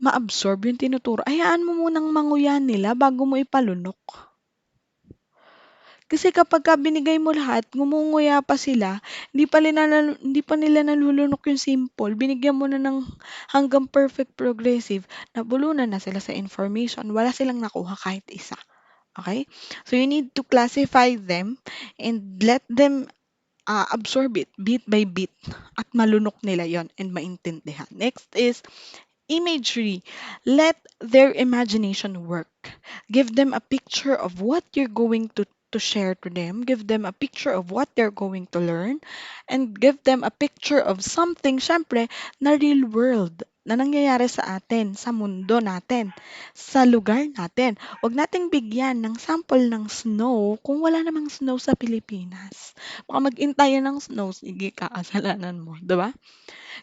ma-absorb yung tinuturo. Hayaan mo munang manguya nila bago mo ipalunok. Kasi kapagka binigay mo lahat, ngumunguya pa sila, hindi pa nila nalulunok yung simple, binigyan mo na ng hanggang perfect progressive, nabulunan na sila sa information, wala silang nakuha kahit isa. Okay? So you need to classify them and let them absorb it bit by bit at malunok nila yon and maintindihan. Next is imagery. Let their imagination work. Give them a picture of what you're going to share to them. Give them a picture of what they're going to learn. And give them a picture of something, syempre, na real world na nangyayari sa atin, sa mundo natin, sa lugar natin. Huwag nating bigyan ng sample ng snow kung wala namang snow sa Pilipinas. Baka mag-intayan ng snow, sige, kakasalanan mo, 'di ba?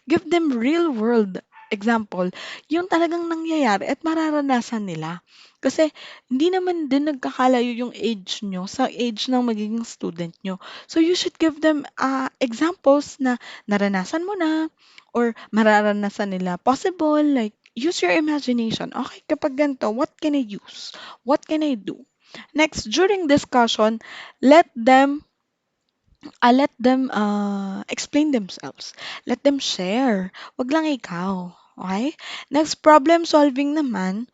Give them real world example, yung talagang nangyayari at mararanasan nila. Kasi hindi naman din nagkakalayo yung age nyo sa age ng magiging student nyo. So you should give them examples na naranasan mo na or mararanasan nila. Possible, like use your imagination. Okay, kapag ganito, what can I use? What can I do? Next, during discussion, let them explain themselves. Let them share. Wag lang ikaw. Okay? Next, problem solving naman.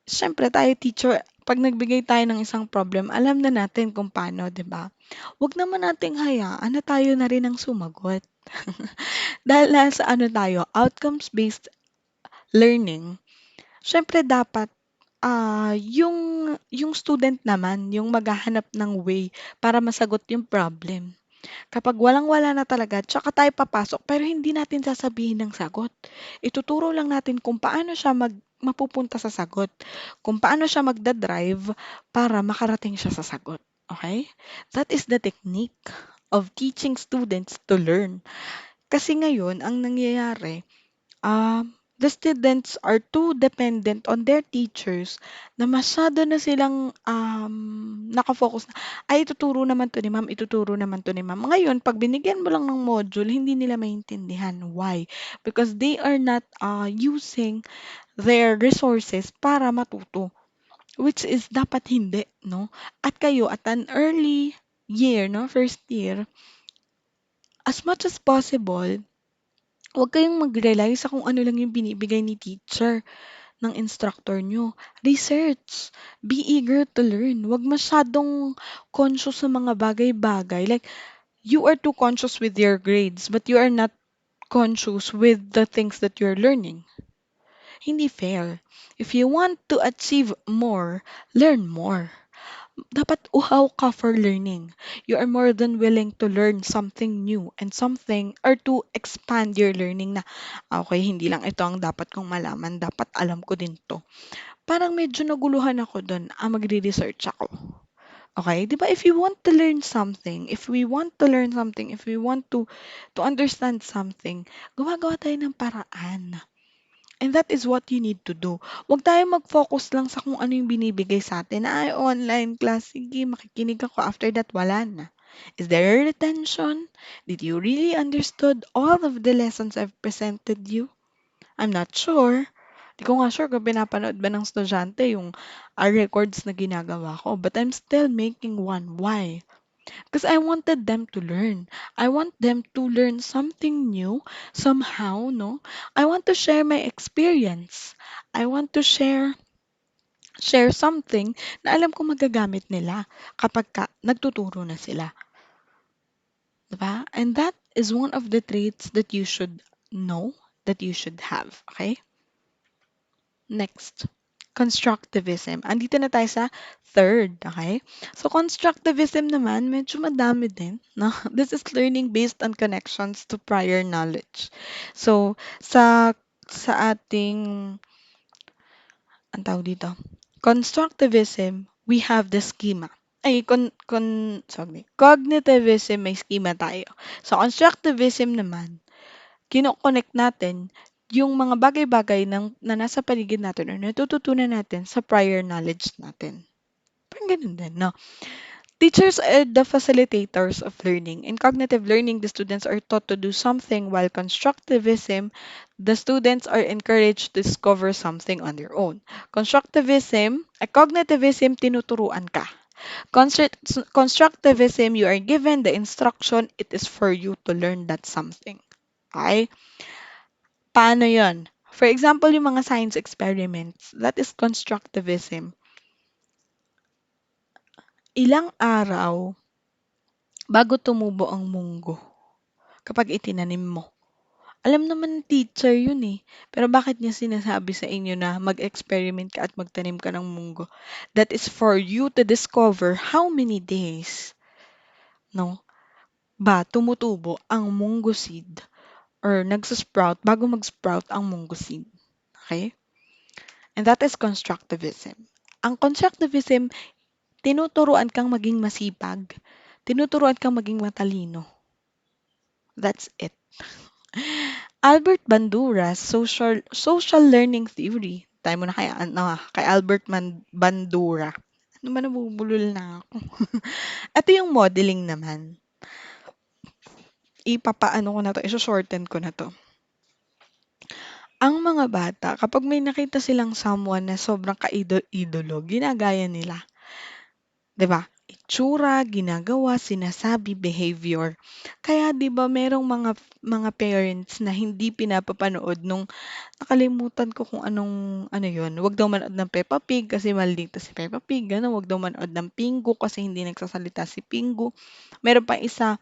Siyempre, tayo teacher, pag nagbigay tayo ng isang problem, alam na natin kung paano, di ba? Wag naman nating hayaan na tayo na rin ang sumagot. Dahil nasa ano tayo, outcomes-based learning, siyempre dapat yung student naman, yung maghahanap ng way para masagot yung problem. Kapag walang-wala na talaga, tsaka tayo papasok pero hindi natin sasabihin ng sagot. Ituturo lang natin kung paano siya mapupunta sa sagot, kung paano siya magda-drive para makarating siya sa sagot. Okay? That is the technique of teaching students to learn. Kasi ngayon, ang nangyayari, the students are too dependent on their teachers na masyado na silang nakafocus na, ay ituturo naman to ni ma'am, ituturo naman to ni ma'am. Ngayon, pag binigyan mo lang ng module, hindi nila maintindihan. Why? Because they are not using their resources para matuto. Which is dapat hindi, no? At kayo, at an early year, no, first year, as much as possible, huwag kayong mag-rely sa kung ano lang yung binibigay ni teacher, ng instructor nyo. Research. Be eager to learn. Huwag masyadong conscious sa mga bagay-bagay. Like, you are too conscious with your grades, but you are not conscious with the things that you're learning. Hindi fair. If you want to achieve more, learn more. Dapat uhaw ka for learning. You are more than willing to learn something new and something or to expand your learning na, okay, hindi lang ito ang dapat kong malaman, dapat alam ko din to. Parang medyo naguluhan ako dun, magre-research ako. Okay? 'Di ba if you want to learn something, if we want to learn something, if we want to understand something, gawa-gawa tayo ng paraan. And that is what you need to do. Huwag tayo mag-focus lang sa kung ano yung binibigay sa atin. Ay, online class, sige, makikinig ako. After that, wala na. Is there a retention? Did you really understood all of the lessons I've presented you? I'm not sure. Di ko nga sure kung pinapanood ba ng estudyante yung records na ginagawa ko. But I'm still making one. Why? Because I wanted them to learn. I want them to learn something new somehow, no? I want to share my experience. I want to share something na alam ko magagamit nila kapag nagtuturo na sila. Diba? And that is one of the traits that you should know, that you should have. Okay? Next, constructivism. Andito na tayo sa third, okay? So, constructivism naman, medyo madami din, no? This is learning based on connections to prior knowledge. So, sa ating, ang tawag dito, constructivism, we have the schema. Sorry, cognitivism, may schema tayo. So, constructivism naman, kino-connect natin yung mga bagay-bagay na nasa paligid natin or natututunan natin sa prior knowledge natin. Parang ganun din, no? Teachers are the facilitators of learning. In cognitive learning, the students are taught to do something, while constructivism, the students are encouraged to discover something on their own. Cognitivism, tinuturuan ka. Constructivism, you are given the instruction, it is for you to learn that something. Okay? Paano yon? For example, yung mga science experiments, that is constructivism. Ilang araw bago tumubo ang munggo kapag itinanim mo. Alam naman ng teacher yun eh. Pero bakit niya sinasabi sa inyo na mag-experiment ka at magtanim ka ng munggo? That is for you to discover how many days, no, ba tumutubo ang munggo seed or nagsasprout bago mag-sprout ang munggo seed. Okay? And that is constructivism. Ang constructivism, tinuturuan kang maging masipag. Tinuturuan kang maging matalino. That's it. Albert Bandura's social learning theory. Tayo muna kay Albert Bandura. Ano ba, nabubulol na ako. Ito yung modeling naman. Ipapaano ko na to, iso-shorten ko na to. Ang mga bata, kapag may nakita silang someone na sobrang ka-idolo, ginagaya nila. 'Di ba? Itsura, ginagawa, sinasabi, behavior. Kaya 'di ba merong mga parents na hindi pinapapanood nung nakalimutan ko kung anong ano 'yun. Wag daw manood ng Peppa Pig kasi maldita si Peppa Pig, gano'n. Wag daw manood ng Pingu kasi hindi nagsasalita si Pingu. Meron pa isa,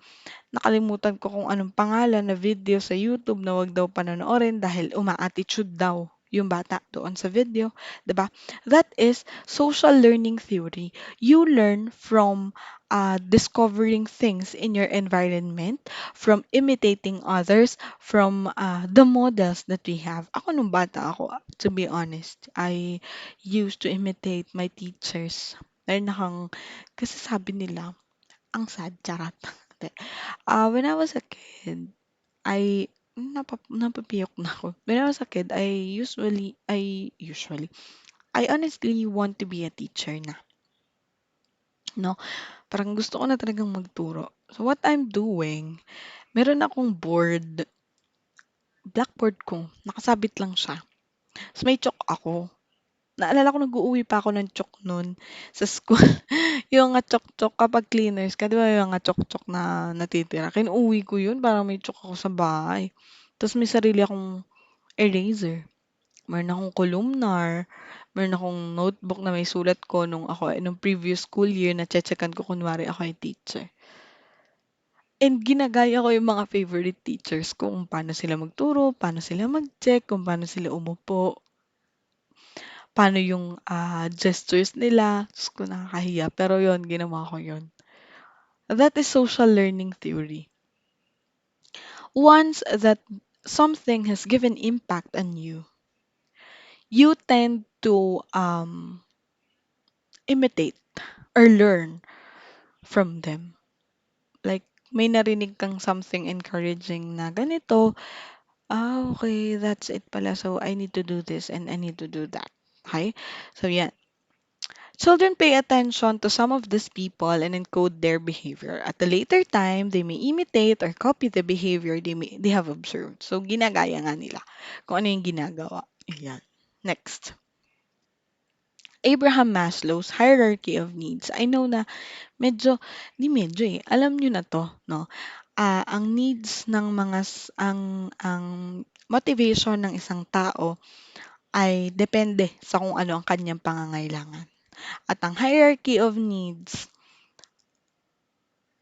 nakalimutan ko kung anong pangalan na video sa YouTube na wag daw panonoorin dahil uma-attitude daw yung bata doon sa video, 'di ba? That is social learning theory. You learn from discovering things in your environment, from imitating others, from the models that we have. Ako nung bata ako, to be honest, I used to imitate my teachers. Meron akong, kasi sabi nila, ang sad, charot. Hindi. When I was a kid, napapiyok na ako. When I was a kid, I honestly want to be a teacher na. No? Parang gusto ko na talagang magturo. So what I'm doing, meron akong blackboard ko, nakasabit lang siya. So may chalk ako. Naalala ko nag-uuwi pa ako ng chok nun sa school. Yung nga chok-chok kapag cleaners ka, 'di ba yung nga chok-chok na natitira, kinuuwi ko yun para may chok ako sa bahay. Tapos may sarili akong eraser. Meron akong columnar, meron akong notebook na may sulat ko nung previous school year na tse-tsekan ko kunwari ako ay teacher. And ginagaya ko yung mga favorite teachers ko kung paano sila magturo, paano sila mag-check, kung paano sila umupo, paano yung gestures nila. Diyos ko, nakakahiya. Pero yon ginawa ko yon. That is social learning theory. Once that something has given impact on you, you tend to imitate or learn from them. Like, may narinig kang something encouraging na ganito, okay, that's it pala. So, I need to do this and I need to do that. Okay? So, yeah. Children pay attention to some of these people and encode their behavior. At a later time, they may imitate or copy the behavior they have observed. So, ginagaya nga nila kung ano yung ginagawa. Yan. Next. Abraham Maslow's hierarchy of needs. I know na medyo alam nyo na to, no? Ang needs ng ang motivation ng isang tao ay depende sa kung ano ang kanyang pangangailangan. At ang hierarchy of needs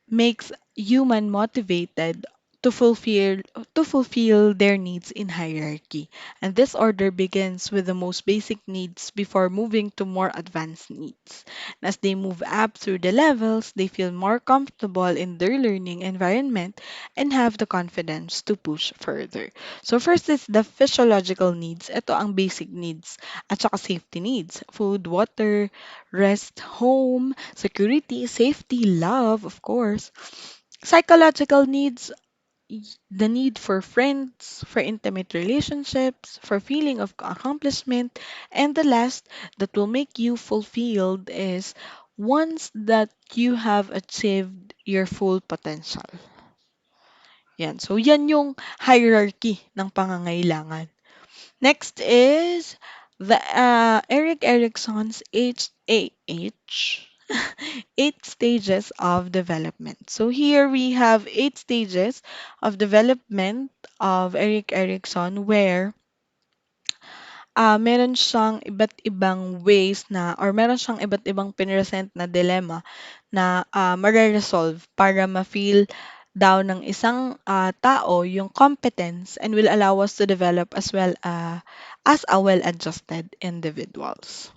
makes human motivated to fulfill to fulfill their needs in hierarchy. And this order begins with the most basic needs before moving to more advanced needs. And as they move up through the levels, they feel more comfortable in their learning environment and have the confidence to push further. So first is the physiological needs. Ito ang basic needs at saka safety needs. Food, water, rest, home, security, safety, love, of course. Psychological needs, the need for friends, for intimate relationships, for feeling of accomplishment, and the last that will make you fulfilled is once that you have achieved your full potential. Yan. So, yan yung hierarchy ng pangangailangan. Next is the Eric Erickson's eight stages of development. So here we have 8 stages of development of Eric Erickson where meron siyang iba't ibang ways na or meron siyang iba't ibang pinresent na dilemma na mare-resolve para ma-feel daw ng isang tao yung competence and will allow us to develop as well as a well-adjusted individuals.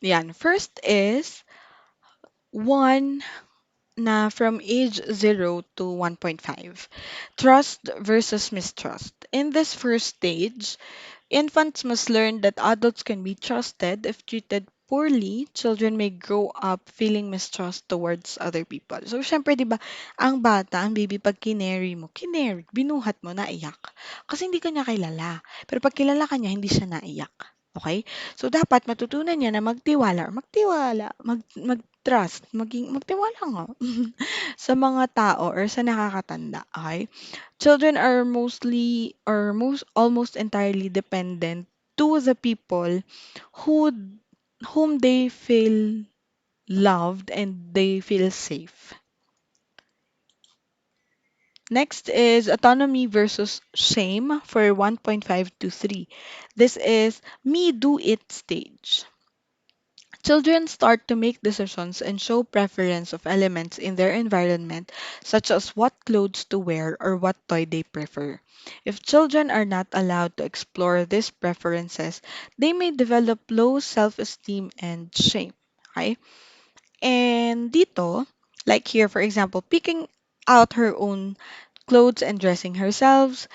Yan. First is one na from age 0 to 1.5. Trust versus mistrust. In this first stage, infants must learn that adults can be trusted. If treated poorly, children may grow up feeling mistrust towards other people. So, syempre, di ba, ang bata, ang baby, pag kineri, binuhat mo, naiyak. Kasi hindi ka niya kilala. Pero pag kilala ka niya, hindi siya naiyak. Okay? So, dapat matutunan niya na mag-trust, magtiwala nga sa mga tao or sa nakakatanda. Okay? Children are mostly or most almost entirely dependent to the people who whom they feel loved and they feel safe. Next is autonomy versus shame for 1.5 to 3. This is me do it stage. Children start to make decisions and show preference of elements in their environment, such as what clothes to wear or what toy they prefer. If children are not allowed to explore these preferences, they may develop low self-esteem and shame. Okay? And dito, like here, for example, picking out her own clothes and dressing herself,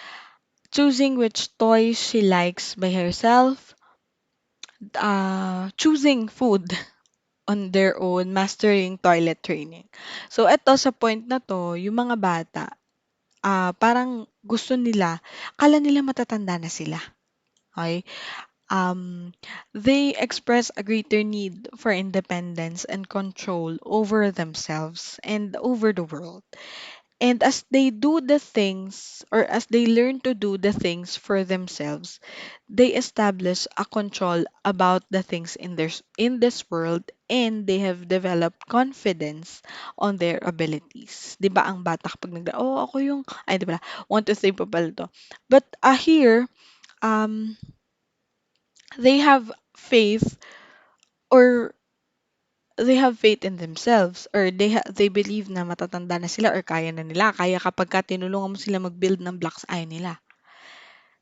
choosing which toys she likes by herself, choosing food on their own, mastering toilet training. So, eto sa point na to, yung mga bata, parang gusto nila, akala nila matatanda na sila. Okay? They express a greater need for independence and control over themselves and over the world. And as they do the things, or as they learn to do the things for themselves, they establish a control about the things in this world, and they have developed confidence on their abilities. 'Di ba ang bata kapag oh, ako yung, ay, 'di ba, 1, 2, 3 pa pala to. But here, um, they have faith, or they have faith in themselves, or they believe na matatanda na sila or kaya na nila. Kaya kapag ka tinulungan mo sila mag-build ng blocks, ayaw nila.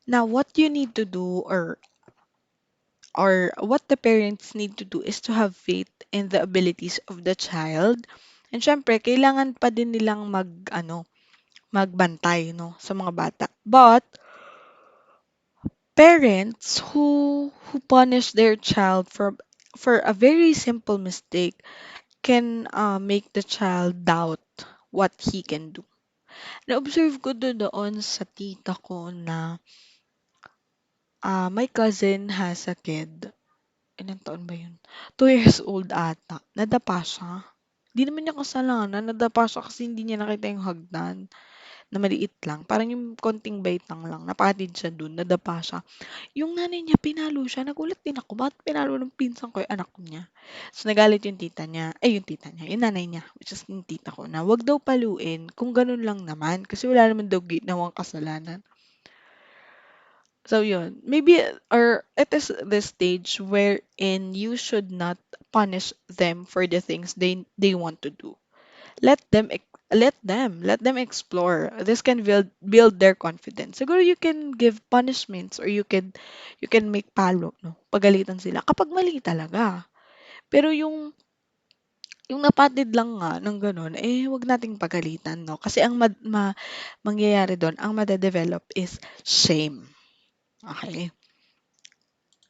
Now, what you need to do, or what the parents need to do, is to have faith in the abilities of the child. And syempre, kailangan pa din nilang magbantay, no, sa mga bata. But parents who punish their child for a very simple mistake can make the child doubt what he can do. Na-observe ko doon sa tita ko na my cousin has a kid. Ilang taon ba yun? 2 years old ata. Nadapa siya. Di naman niya kasalanan. Nadapa siya kasi hindi niya nakita yung hagdan na maliit lang. Parang yung konting baitang lang. Napatid siya dun. Nadapa siya. Yung nanay niya, pinalo siya. Nagulat din ako. Bakit pinalo ng pinsan ko yung anak niya? So, nagalit yung tita niya. Ay, yung tita niya. Yung nanay niya. Which is yung tita ko. Na wag daw paluin kung ganun lang naman. Kasi wala naman daw ginawang kasalanan. So, yun. Maybe, or it is the stage wherein you should not punish them for the things they want to do. Let them explore. This can build their confidence. Siguro you can give punishments, or you can make palo, no? Pagalitan sila kapag mali talaga. Pero yung napatid lang nga ng gano'n, wag nating pagalitan, no? Kasi ang mangyayari do'n, ang made-develop is shame. Okay?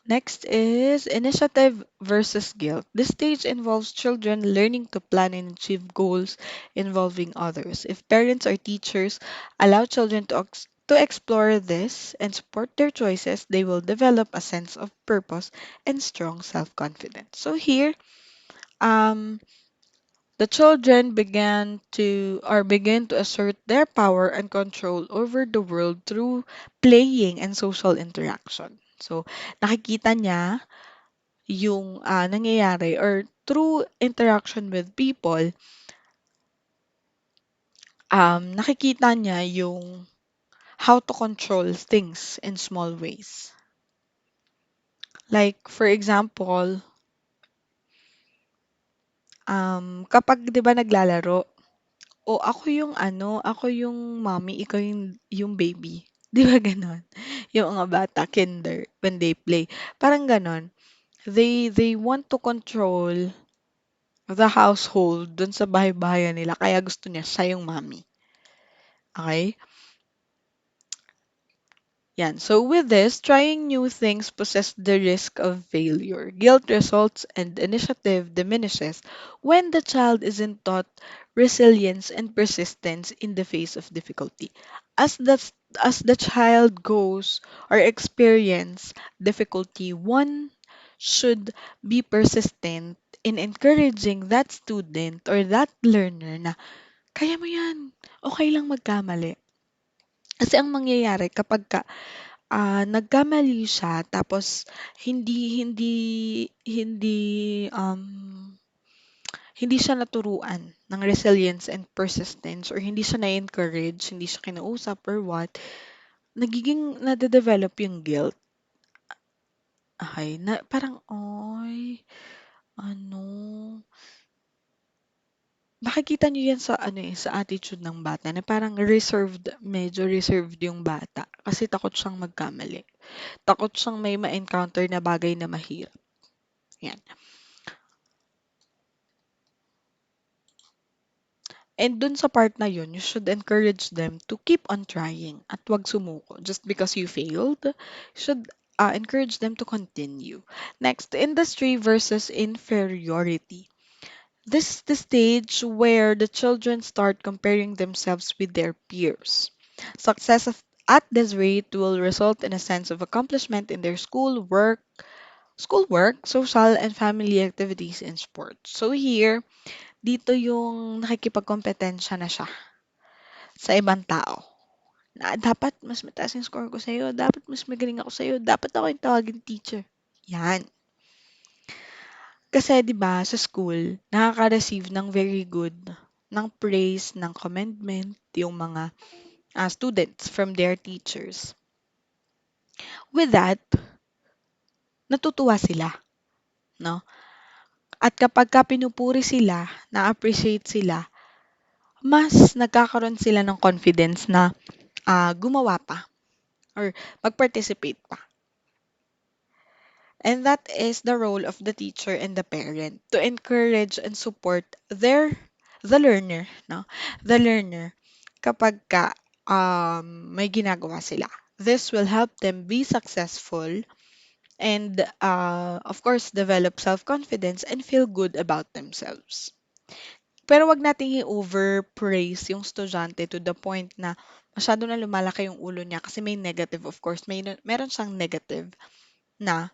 Next is initiative versus guilt. This stage involves children learning to plan and achieve goals involving others. If parents or teachers allow children to explore this and support their choices, they will develop a sense of purpose and strong self-confidence. So here, um, the children begin to assert their power and control over the world through playing and social interaction. So, nakikita niya yung nangyayari, or through interaction with people, nakikita niya yung how to control things in small ways. Like, for example, kapag 'di ba naglalaro, o ako yung mommy, ikaw yung baby. 'Di ba gano'n? Yung mga bata, kinder, when they play. Parang gano'n. They want to control the household dun sa bahay-bahayan nila, kaya gusto niya siya yung mommy. Okay? Yan. So with this, trying new things possess the risk of failure. Guilt results and initiative diminishes when the child isn't taught resilience and persistence in the face of difficulty. As the as the child goes or experience difficulty, one should be persistent in encouraging that student or that learner na kaya mo yan. Okay lang magkamali. Kasi ang mangyayari kapagka nagkamali siya, tapos hindi hindi hindi hindi siya naturuan ng resilience and persistence, or hindi siya na-encourage, hindi siya kinausap or what, nagiging nade-develop yung guilt. Okay, na parang, "Ay, ano." Makikita niyo yan sa sa attitude ng bata na parang medyo reserved yung bata kasi takot siyang magkamali. Takot siyang may ma-encounter na bagay na mahirap. Yan. And dun sa part na yun, you should encourage them to keep on trying at wag sumuko. Just because you failed, you should encourage them to continue. Next, industry versus inferiority. This is the stage where the children start comparing themselves with their peers. At this rate will result in a sense of accomplishment in their schoolwork, social and family activities and sports. So here, dito yung nakikipagkompetensya na siya.
sa ibang tao. Na dapat mas mataas yung score ko sa'yo, dapat mas magaling ako sa'yo, dapat ako yung tawaging teacher. Yan. Kasi 'di ba sa school, nakaka-receive ng very good, ng praise, ng commendment yung mga students from their teachers. With that, natutuwa sila, no? At kapag ka pinupuri sila, na-appreciate sila, mas nagkakaroon sila ng confidence na gumawa pa or mag-participate pa. And that is the role of the teacher and the parent to encourage and support the learner, no? The learner kapag ka may ginagawa sila. This will help them be successful and of course develop self-confidence and feel good about themselves. Pero wag nating i-overpraise yung estudyante to the point na masyado na lumalaki yung ulo niya kasi may negative, of course, meron siyang negative na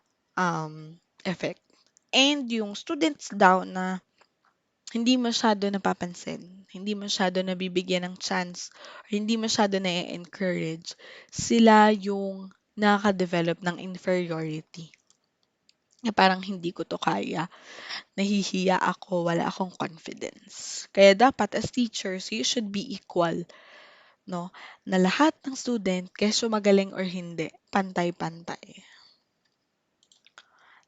effect. And yung students daw na hindi masyado napapansin, hindi masyado nabibigyan ng chance, or hindi masyado na-encourage, sila yung nakaka-develop ng inferiority. Na parang hindi ko to kaya, nahihiya ako, wala akong confidence. Kaya dapat as teachers, you should be equal, no? Na lahat ng student, keso magaling or hindi, pantay-pantay.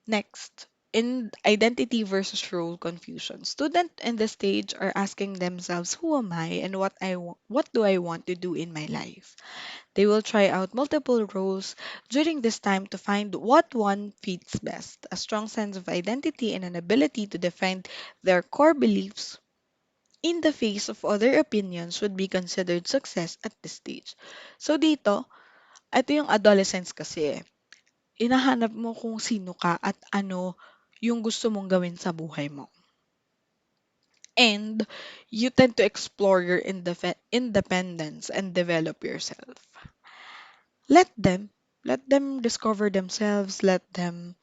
Next, in identity versus role confusion, students in the stage are asking themselves, "Who am I, and what do I want to do in my life?" They will try out multiple roles during this time to find what one fits best. A strong sense of identity and an ability to defend their core beliefs in the face of other opinions would be considered success at this stage. So dito, ito yung adolescence kasi, hinahanap mo kung sino ka at ano yung gusto mong gawin sa buhay mo. And you tend to explore your independence and develop yourself. Let them. Let them discover themselves. Let them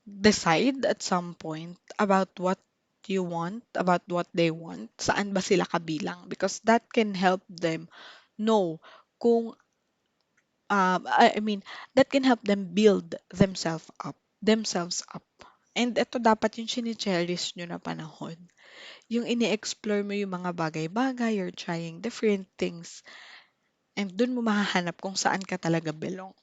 decide at some point about what you want, about what they want. Saan ba sila kabilang? Because that can help them know kung, I mean, that can help them build themselves up. And ito dapat yung chine-cherish nyo na panahon. Yung ini-explore mo yung mga bagay-bagay, you're trying different things, and dun mo mahahanap kung saan ka talaga belong.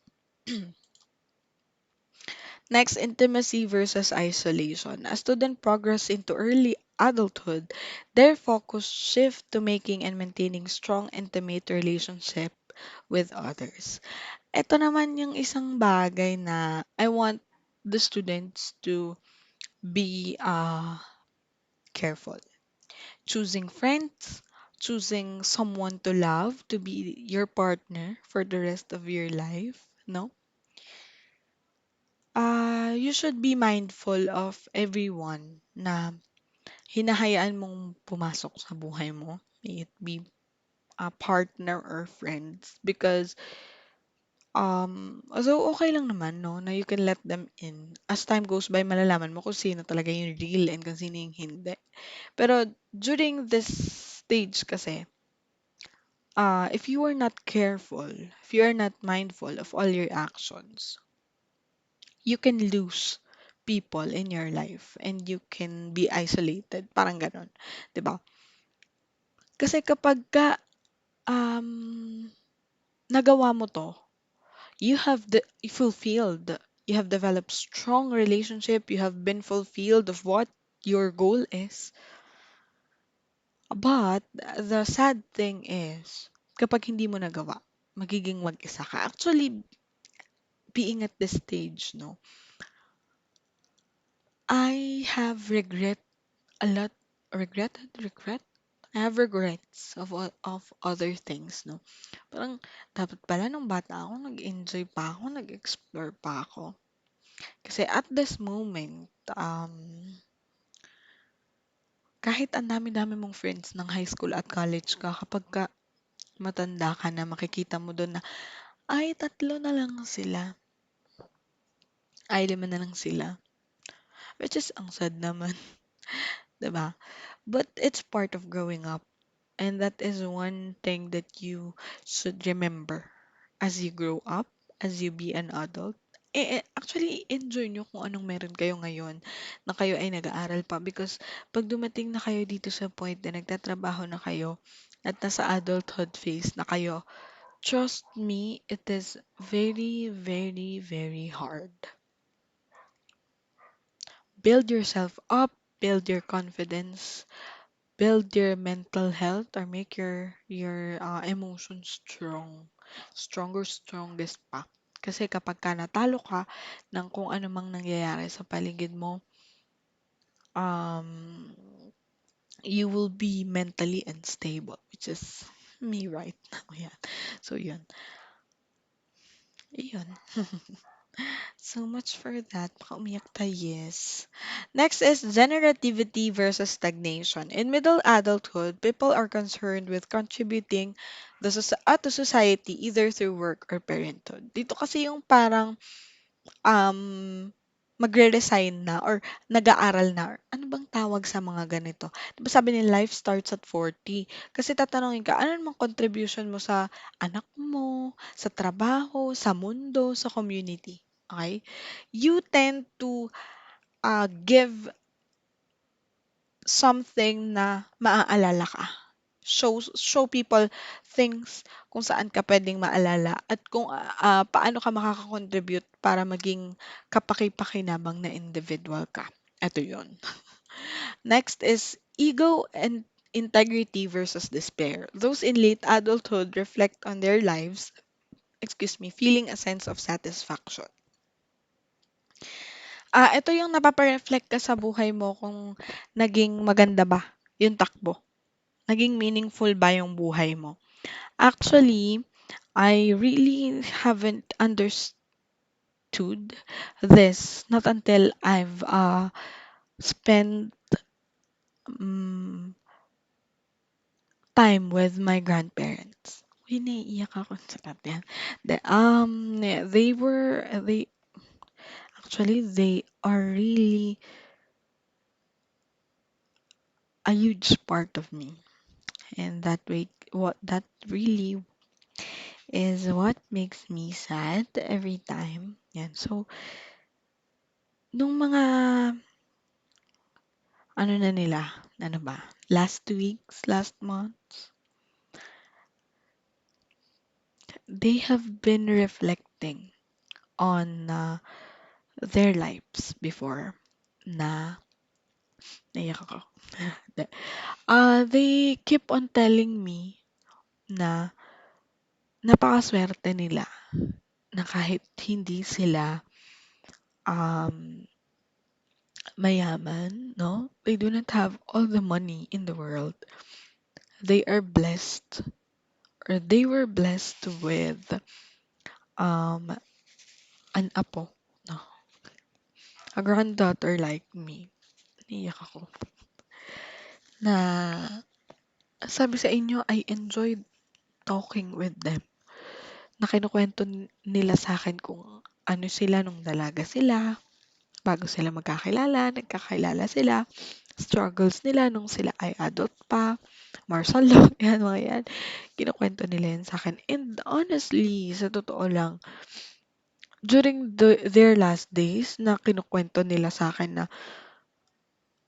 Next, intimacy versus isolation. As student progress into early adulthood, their focus shift to making and maintaining strong intimate relationship with others. Ito naman yung isang bagay na I want the students to be careful. Choosing friends, choosing someone to love to be your partner for the rest of your life, no? You should be mindful of everyone na hinahayaan mong pumasok sa buhay mo, may it be a partner or friends, because although okay lang naman, no, na you can let them in. As time goes by, malalaman mo kung sino talaga yung real and kung sino yung hindi. Pero during this stage kasi, if you are not careful, if you are not mindful of all your actions, you can lose people in your life and you can be isolated. Parang ganon. 'Di ba? Kasi kapag ka um, nagawa mo to, you fulfilled, you have developed strong relationship, you have been fulfilled of what your goal is. But the sad thing is, kapag hindi mo nagawa, magiging mag-isa ka. Actually, being at this stage, no, I have a lot, regret. I have regrets of other things, no. Parang dapat pala nung bata ako, nag-enjoy pa ako, nag-explore pa ako. Kasi at this moment, kahit ang dami-dami mong friends ng high school at college ka, kapag ka matanda ka na, makikita mo doon na, ay, tatlo na lang sila. Ay, lima na lang sila. Which is, ang sad naman, 'di ba? But it's part of growing up. And that is one thing that you should remember as you grow up, as you be an adult. Actually, enjoy nyo kung anong meron kayo ngayon na kayo ay nag-aaral pa. Because pag dumating na kayo dito sa point na nagtatrabaho na kayo at nasa adulthood phase na kayo, trust me, it is very, very, very hard. Build yourself up, build your confidence, build your mental health, or make your emotions strongest pa. Kasi kapag ka natalo ka ng kung ano mang nangyayari sa paligid mo, um, you will be mentally unstable, which is me right now. Yeah. So yun. Yun. So much for that. Baka umiyak tayo, yes. Next is generativity versus stagnation. In middle adulthood, people are concerned with contributing to society either through work or parenthood. Dito kasi yung parang um, magre-resign na or nag-aaral na. Ano bang tawag sa mga ganito? Di ba sabi ni life starts at 40? Kasi tatanungin ka, ano namang contribution mo sa anak mo, sa trabaho, sa mundo, sa community? Okay? You tend to give something na maaalala ka. Show people things kung saan ka pwedeng maalala at kung paano ka makaka-contribute para maging kapaki-pakinabang na individual ka. Ito yon. Next is ego and integrity versus despair. Those in late adulthood reflect on their lives, feeling a sense of satisfaction. Ito yung napapa-reflect ka sa buhay mo kung naging maganda ba yung takbo. Naging meaningful ba yung buhay mo. Actually, I really haven't understood this not until I've spent um, time with my grandparents. Uy, naiiyak ako sa yan. They actually they are really a huge part of me. And that way, what that really is what makes me sad every time. Yan. So, nung mga ano na nila, ano ba, last weeks, last month, they have been reflecting on their lives before na naiyak ako. Hindi. They keep on telling me na napakaswerte nila na kahit hindi sila um, mayaman, no? They do not have all the money in the world. They are blessed or they were blessed with um, an apo, no? A granddaughter like me. Naiyak ako. Na sabi sa inyo, I enjoyed talking with them. Na kinukwento nila sa akin kung ano sila nung dalaga sila, bago sila magkakilala, nagkakilala sila, struggles nila nung sila ay adult pa, martial law, yan, mga yan. Kinukwento nila yan sa akin. And honestly, sa totoo lang, during their last days, na kinukwento nila sa akin na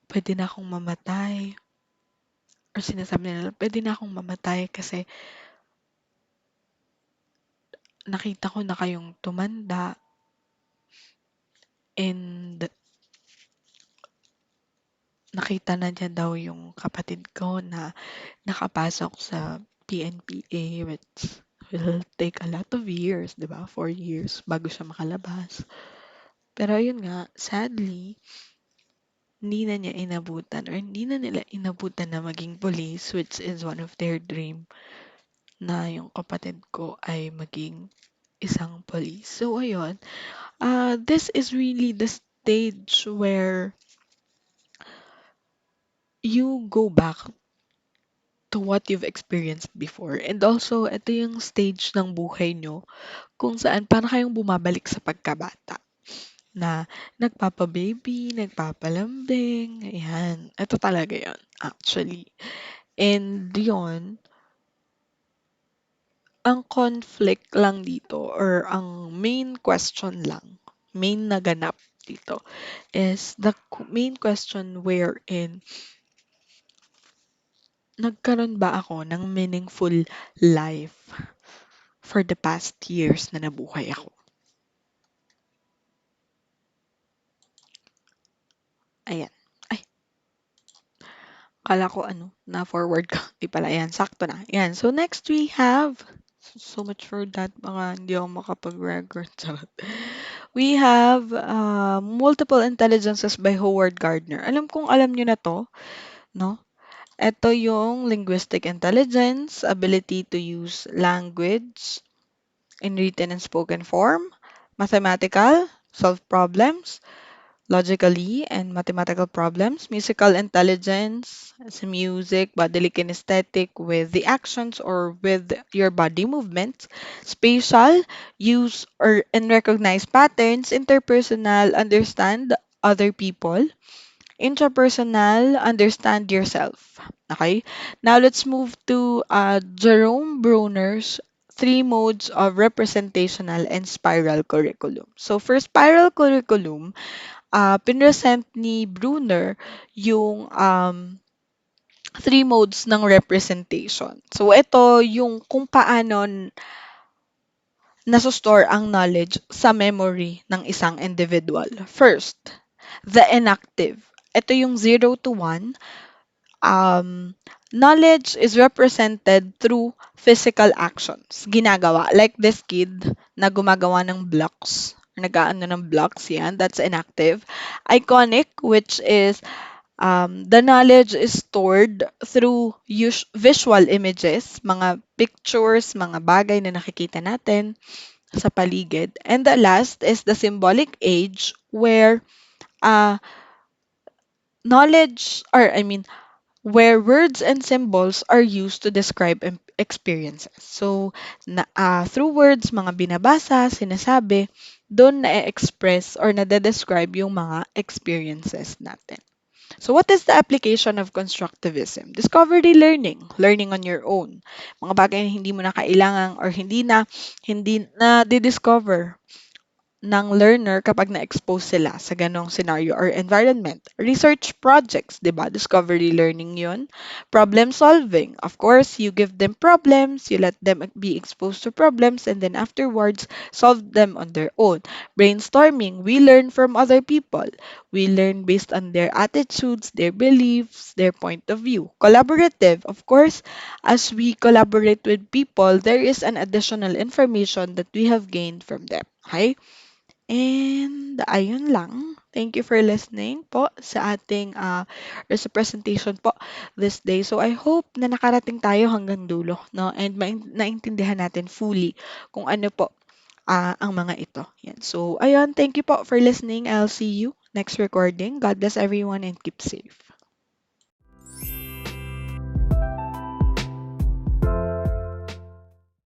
pwede na akong mamatay, or sinasabi nila, pwede na akong mamatay kasi nakita ko na kayong tumanda and nakita na niya daw yung kapatid ko na nakapasok sa PNPA, which will take a lot of years, 'di ba? 4 years bago siya makalabas. Pero yun nga, sadly, hindi na niya inabutan or hindi na nila inabutan na maging police, which is one of their dream na yung kapatid ko ay maging isang police. So, ayun. This is really the stage where you go back to what you've experienced before. And also, ito yung stage ng buhay nyo kung saan parang kayong bumabalik sa pagkabata na nagpapa-baby, nagpapalambing, ayan. Ito talaga yon actually. And yon, ang conflict lang dito or ang main question lang, main naganap dito is the main question wherein nagkaroon ba ako ng meaningful life for the past years na nabuhay ako? Ayan. Ay, kala ko ano, na-forward ka. Di pala, ayan, sakto na. Ayan, so next we have, so much for that, mga hindi ako makapag-record. Charot. We have Multiple Intelligences by Howard Gardner. Alam kong alam nyo na to, no? Ito yung linguistic intelligence, ability to use language in written and spoken form, mathematical, solve problems, logically and mathematical problems, musical intelligence, as music, bodily kinesthetic with the actions or with your body movements, spatial, use or and recognize patterns, interpersonal, understand other people, intrapersonal, understand yourself. Okay? Now let's move to Jerome Bruner's three modes of representational and spiral curriculum. So for spiral curriculum, pinresent ni Bruner yung three modes ng representation. So ito yung kung paano nasostore ang knowledge sa memory ng isang individual. First, the inactive. Ito yung 0 to 1. Knowledge is represented through physical actions. Ginagawa. Like this kid na gumagawa ng blocks. Nag-aano ng blocks, yan. That's inactive. Iconic, which is the knowledge is stored through visual images, mga pictures, mga bagay na nakikita natin sa paligid. And the last is the symbolic age where uh, knowledge, or I mean, where words and symbols are used to describe experiences. So, through words, mga binabasa, sinasabi, doon na-express or na-describe yung mga experiences natin. So, what is the application of constructivism? Discovery learning, learning on your own. Mga bagay na hindi mo na kailangan or hindi na di-discover ng learner kapag na-expose sila sa ganong scenario or environment. Research projects, 'di ba? Discovery learning 'yun. Problem solving. Of course, you give them problems, you let them be exposed to problems, and then afterwards, solve them on their own. Brainstorming. We learn from other people. We learn based on their attitudes, their beliefs, their point of view. Collaborative. Of course, as we collaborate with people, there is an additional information that we have gained from them. Okay? And ayun lang. Thank you for listening po sa ating presentation po this day. So I hope na nakarating tayo hanggang dulo, no? And naintindihan natin fully kung ano po ang mga ito. Yan. So ayun, thank you po for listening. I'll see you next recording. God bless everyone and keep safe.